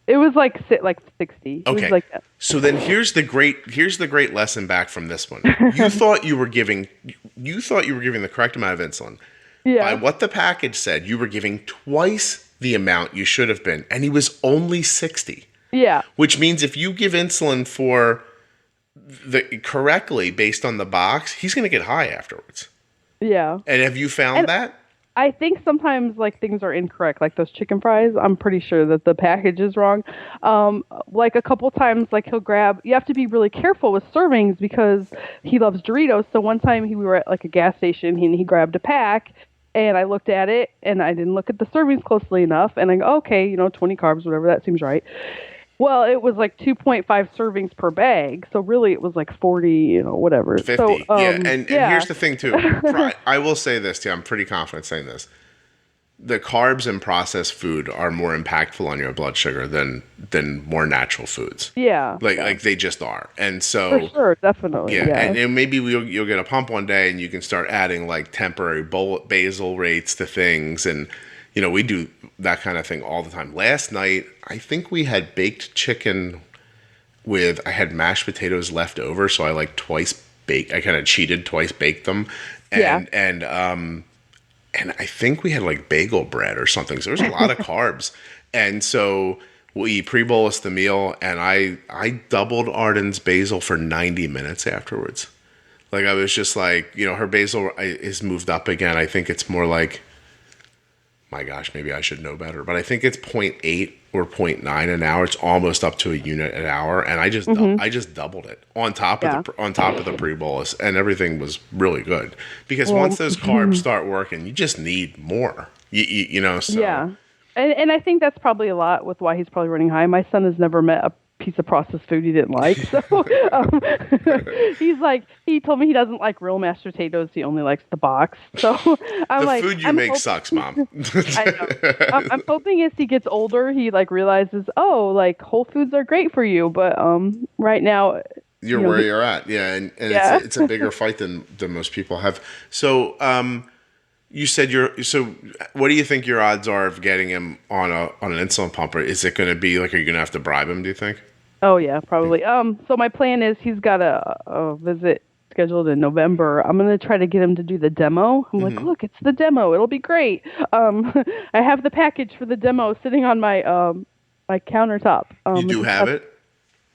It was 60. Okay. It was that. So then here's the great lesson back from this one. You thought you were giving the correct amount of insulin. Yeah. By what the package said, you were giving twice the amount you should have been, and he was only 60. Yeah. Which means if you give insulin for correctly based on the box, he's going to get high afterwards. Yeah. And have you found that? I think sometimes things are incorrect, like those chicken fries. I'm pretty sure that the package is wrong. A couple times, he'll grab. You have to be really careful with servings because he loves Doritos. So one time we were at a gas station and he grabbed a pack. And I looked at it, and I didn't look at the servings closely enough. And I go, okay, 20 carbs, whatever, that seems right. Well, it was 2.5 servings per bag. So really, it was 40, whatever. 50, so, And here's the thing, too. I will say this, too. I'm pretty confident saying this. The carbs in processed food are more impactful on your blood sugar than more natural foods. Yeah. They just are. And so. For sure, definitely. Yeah. And maybe you'll get a pump one day and you can start adding temporary basal rates to things. And, we do that kind of thing all the time. Last night, I think we had baked chicken I had mashed potatoes left over. So I I kind of cheated, twice baked them. And I think we had bagel bread or something. So there was a lot of carbs. And so we pre-bolused the meal, and I doubled Arden's basil for 90 minutes afterwards. I was just her basil is moved up again. I think it's more my gosh, maybe I should know better. But I think it's 0.8 or 0.9 an hour. It's almost up to a unit an hour. And I just doubled it on top of the pre-bolus, and everything was really good because once those carbs start working, you just need more, so. Yeah. And I think that's probably a lot with why he's probably running high. My son has never met a piece of processed food he didn't like. So he told me he doesn't like real mashed potatoes. He only likes the box. So I'm the food you make sucks, Mom. I know. I'm hoping as he gets older, he realizes, Whole Foods are great for you, but right now you're where you're at. Yeah, and it's a bigger fight than most people have. So you said what do you think your odds are of getting him on an insulin pump? Or is it going to be are you going to have to bribe him, do you think? Oh yeah, probably. So my plan is he's got a visit scheduled in November. I'm going to try to get him to do the demo. I'm like, look, it's the demo. It'll be great. I have the package for the demo sitting on my my countertop. You do have it?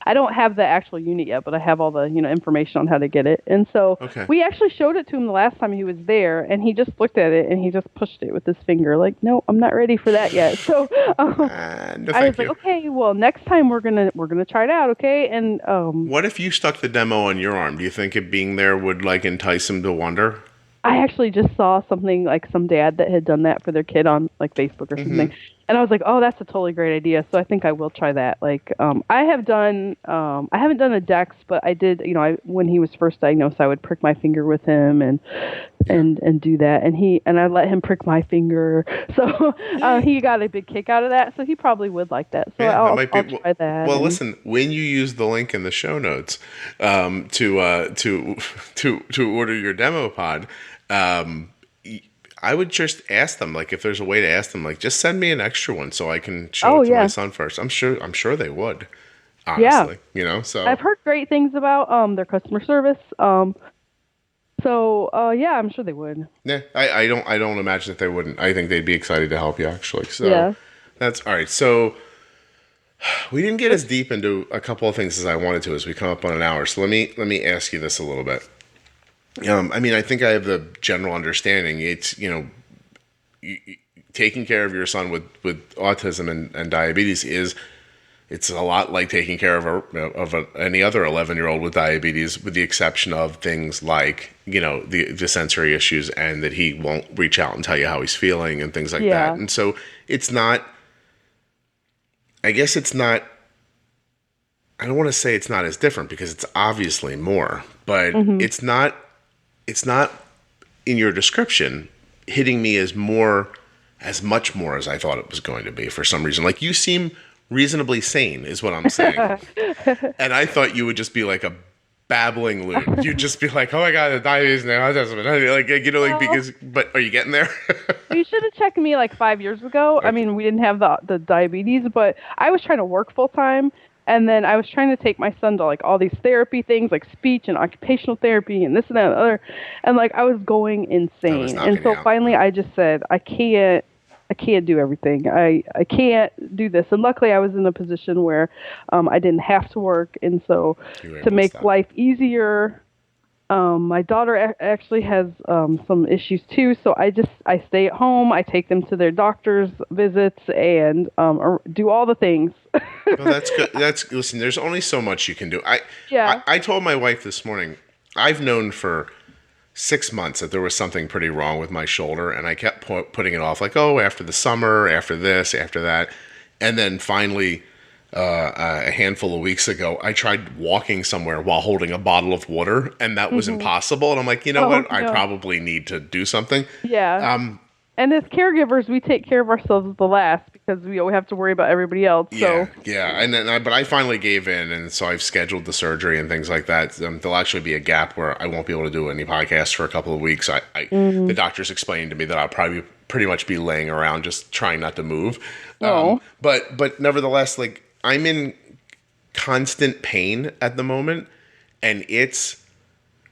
I don't have the actual unit yet, but I have all the information on how to get it. And so we actually showed it to him the last time he was there, and he just looked at it and he just pushed it with his finger, like, no, I'm not ready for that yet. So I was like, okay, well, next time we're gonna try it out, okay? And what if you stuck the demo on your arm? Do you think it being there would entice him to wonder? I actually just saw something some dad that had done that for their kid on Facebook or something. And I was like, oh, that's a totally great idea. So I think I will try that. I haven't done a Dex, but I did, when he was first diagnosed, I would prick my finger with him and do that. And I let him prick my finger. So he got a big kick out of that. So he probably would like that. So I'll try that. Well, listen, when you use the link in the show notes to order your demo pod, I would just ask them, if there's a way to ask them, just send me an extra one so I can show it to my son first. I'm sure they would, honestly. Yeah. So I've heard great things about their customer service. I'm sure they would. Yeah, I don't imagine that they wouldn't. I think they'd be excited to help you, actually. So that's all right. So we didn't get as deep into a couple of things as I wanted to as we come up on an hour. So let me ask you this a little bit. I think I have the general understanding. It's, taking care of your son with autism and diabetes it's a lot like taking care of any other 11-year-old with diabetes, with the exception of things like, the sensory issues, and that he won't reach out and tell you how he's feeling and things like that. And so it's not, I guess it's not, I don't want to say it's not as different because it's obviously more, but it's not in your description hitting me as much more as I thought it was going to be for some reason. You seem reasonably sane is what I'm saying. And I thought you would just be like a babbling loon. You'd just be like, oh my God, the diabetes now. But are you getting there? You should have checked me 5 years ago. Okay. We didn't have the diabetes, but I was trying to work full time. And then I was trying to take my son to all these therapy things, like speech and occupational therapy and this and that and the other. And I was going insane. And so finally I just said, I can't do everything. I can't do this. And luckily I was in a position where I didn't have to work. And so to make life easier, my daughter actually has some issues too. So I stay at home. I take them to their doctor's visits and do all the things. Well, that's good. Listen, there's only so much you can do. I told my wife this morning, I've known for 6 months that there was something pretty wrong with my shoulder, and I kept putting it off, after the summer, after this, after that. And then finally, a handful of weeks ago, I tried walking somewhere while holding a bottle of water, and that was impossible. And I'm like, what? I probably need to do something. Yeah. And as caregivers, we take care of ourselves the last because we have to worry about everybody else. So. Yeah. And then, but I finally gave in, and so I've scheduled the surgery and things like that. There'll actually be a gap where I won't be able to do any podcasts for a couple of weeks. The doctor's explained to me that I'll probably pretty much be laying around just trying not to move. But nevertheless, I'm in constant pain at the moment, and it's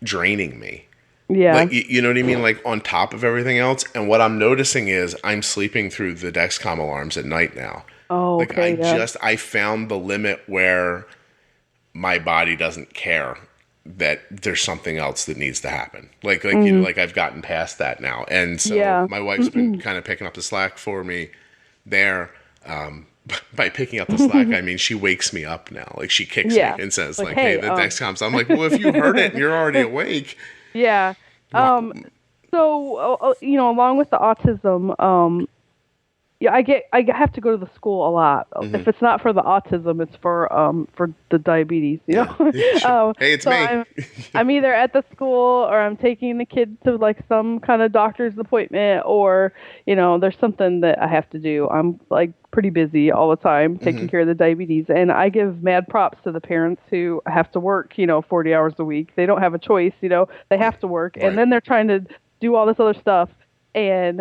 draining me. Yeah. You know what I mean? On top of everything else. And what I'm noticing is I'm sleeping through the Dexcom alarms at night now. Oh, okay. I found the limit where my body doesn't care that there's something else that needs to happen. I've gotten past that now. And so my wife's been kind of picking up the slack for me there. By picking up the slack, I mean she wakes me up now. She kicks me and says, hey, the Dexcom's. I'm like, well, if you heard it and you're already awake. Yeah. So, along with the autism, Yeah, I have to go to the school a lot. If it's not for the autism, it's for the diabetes. You know. Sure. Hey, it's so me. I'm either at the school or I'm taking the kid to like some kind of doctor's appointment, or there's something that I have to do. I'm like pretty busy all the time taking care of the diabetes, and I give mad props to the parents who have to work 40 hours a week. They don't have a choice. They have to work, and then they're trying to do all this other stuff, and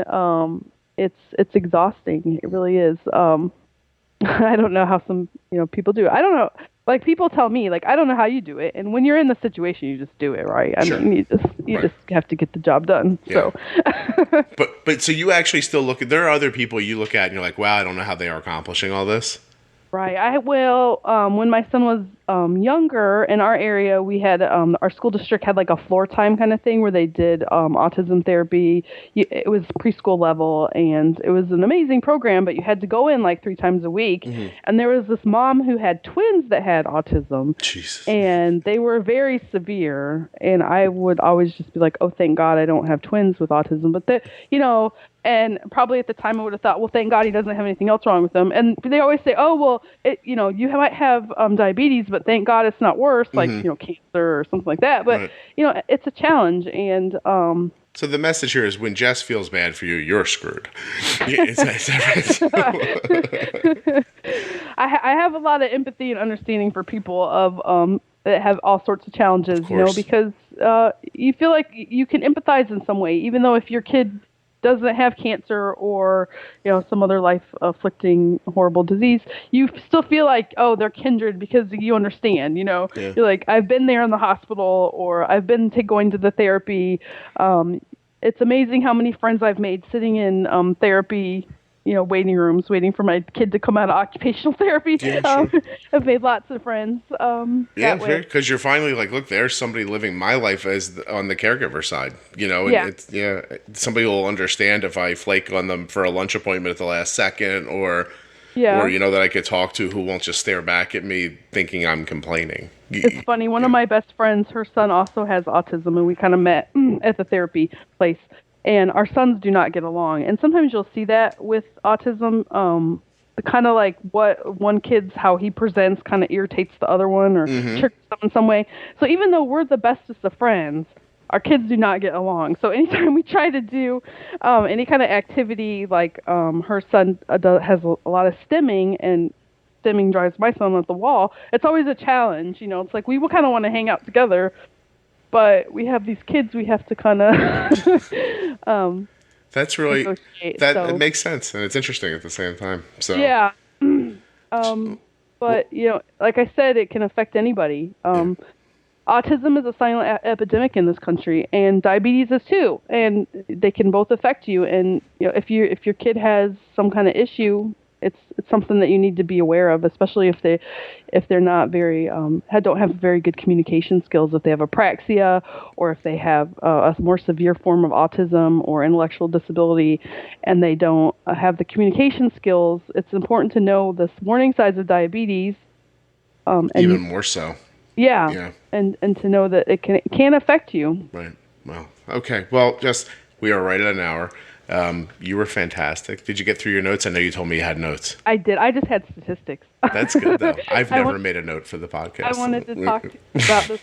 it's exhausting. It really is. I don't know how some people do it. I don't know. Like, people tell me, like, I don't know how you do it. And when you're in the situation, you just do it, right? I mean, you just have to get the job done. Yeah. So. but so you actually still look at, there are other people you look at and you're like, wow, I don't know how they are accomplishing all this. Right. I will. When my son was younger, in our area, we had our school district had like a floor time kind of thing where they did autism therapy. It was preschool level, and it was an amazing program. But you had to go in like 3 times a week. And there was this mom who had twins that had autism. Jesus. And they were very severe. And I would always just be like, oh, thank God I don't have twins with autism. But and probably at the time I would have thought, well, thank God he doesn't have anything else wrong with him. And they always say, oh, well, you might have diabetes, but thank God it's not worse, like, cancer or something like that. But, it's a challenge. And so the message here is, when Jess feels bad for you, you're screwed. Is that right? I have a lot of empathy and understanding for people of that have all sorts of challenges, because you feel like you can empathize in some way, even though if your kid doesn't have cancer or some other life-afflicting horrible disease, you still feel like, oh, they're kindred, because you understand. You're like, I've been there in the hospital, or I've been going to the therapy. It's amazing how many friends I've made sitting in therapy waiting rooms, waiting for my kid to come out of occupational therapy. Yeah, sure. I've made lots of friends. Yeah, sure. Because you're finally like, look, there's somebody living my life as on the caregiver side. And somebody will understand if I flake on them for a lunch appointment at the last second, or that I could talk to, who won't just stare back at me thinking I'm complaining. It's funny. One of my best friends, her son also has autism, and we kind of met at the therapy place. And our sons do not get along. And sometimes you'll see that with autism, kind of like what one how he presents kind of irritates the other one, or tricks them in some way. So even though we're the bestest of friends, our kids do not get along. So anytime we try to do any kind of activity, like her son has a lot of stimming, and stimming drives my son up the wall, it's always a challenge. It's like we will kind of want to hang out together, but we have these kids we have to kind of that's really it makes sense, and it's interesting at the same time. So yeah. But like I said, it can affect anybody. Autism is a silent epidemic in this country, and diabetes is too, and they can both affect you. And if your kid has some kind of issue, it's something that you need to be aware of, especially if they're not very don't have very good communication skills. If they have apraxia, or if they have a more severe form of autism or intellectual disability, and they don't have the communication skills, it's important to know the warning signs of diabetes. And even more so. Yeah. And to know that it can affect you. Right. Well, okay. Well, we are right at an hour. You were fantastic. Did you get through your notes? I know you told me you had notes. I did. I just had statistics. That's good, though. I've never made a note for the podcast. I wanted to talk about this.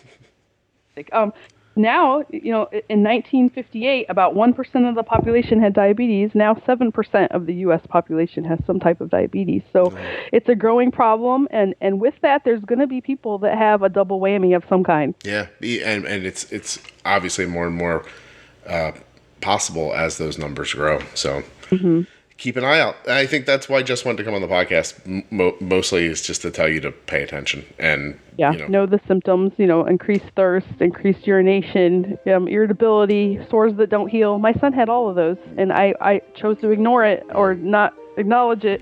Now, in 1958, about 1% of the population had diabetes. Now 7% of the U.S. population has some type of diabetes. So it's a growing problem. And with that, there's going to be people that have a double whammy of some kind. Yeah. And it's obviously more and more possible as those numbers grow. So keep an eye out. I think that's why I just wanted to come on the podcast. Mostly is just to tell you to pay attention and know the symptoms. Increased thirst, increased urination, irritability, sores that don't heal. My son had all of those, and I chose to ignore it or not acknowledge it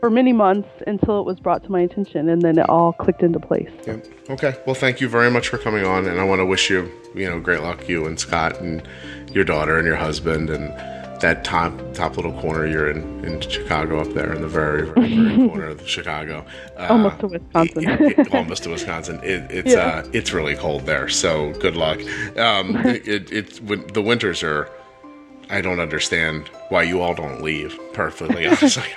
for many months until it was brought to my attention, and then it all clicked into place. Yeah. Okay. Well, thank you very much for coming on, and I want to wish you, great luck, you and Scott and your daughter and your husband and that top little corner you're in Chicago up there in the very, very, very corner of Chicago. Almost to Wisconsin. Almost to Wisconsin. It's really cold there, so good luck. The winters are I don't understand why you all don't leave. Perfectly honest. I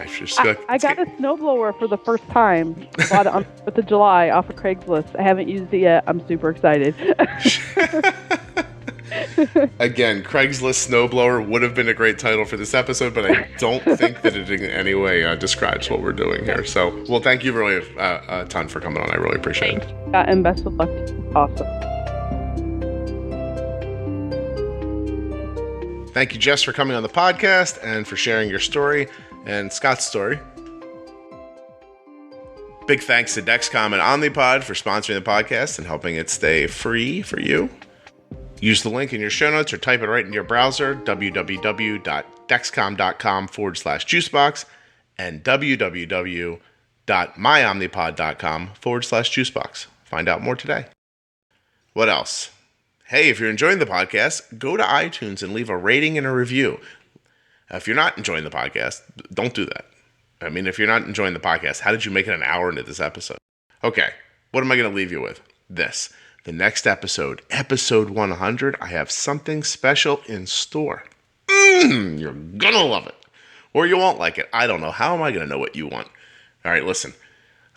got a snowblower for the first time. Bought it on 4th of July off of Craigslist. I haven't used it yet. I'm super excited. Again, Craigslist snowblower would have been a great title for this episode, but I don't think that it in any way describes what we're doing here. So, well, thank you really a ton for coming on. I really appreciate it. And best of luck. Awesome. Thank you, Jess, for coming on the podcast and for sharing your story and Scott's story. Big thanks to Dexcom and Omnipod for sponsoring the podcast and helping it stay free for you. Use the link in your show notes or type it right in your browser, www.dexcom.com/juicebox and www.myomnipod.com/juicebox. Find out more today. What else? Hey, if you're enjoying the podcast, go to iTunes and leave a rating and a review. If you're not enjoying the podcast, don't do that. I mean, if you're not enjoying the podcast, how did you make it an hour into this episode? Okay, what am I going to leave you with? This. The next episode, episode 100, I have something special in store. You're going to love it. Or you won't like it. I don't know. How am I going to know what you want? All right, listen.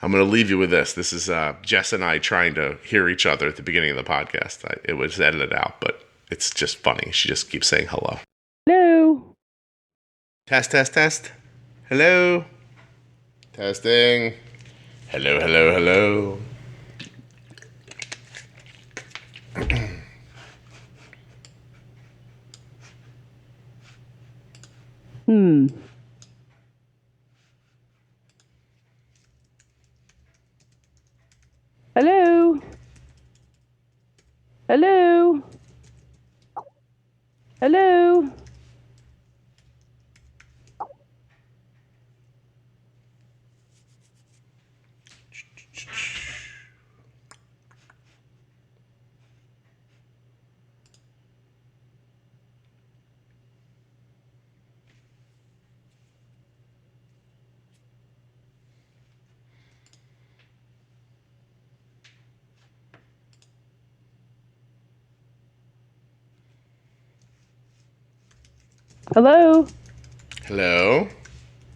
I'm going to leave you with this. This is Jess and I trying to hear each other at the beginning of the podcast. It was edited out, but it's just funny. She just keeps saying hello. Hello. Test. Hello. Testing. Hello. Hello.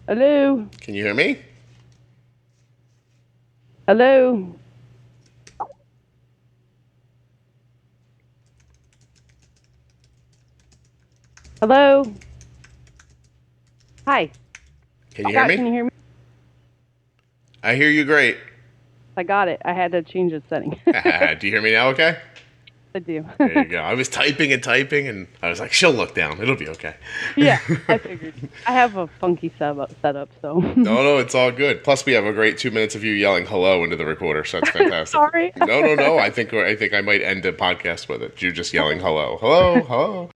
Hello. Can you hear me? Hello. Hi. Can you hear me? Can you hear me? I hear you great. I got it. I had to change the setting. Do you hear me now okay? I do. There you go. I was typing, and I was like, she'll look down. It'll be okay. Yeah, I figured. I have a funky setup, so. No, it's all good. Plus, we have a great 2 minutes of you yelling hello into the recorder, so that's fantastic. Sorry. No. I think I might end the podcast with it. You just yelling hello.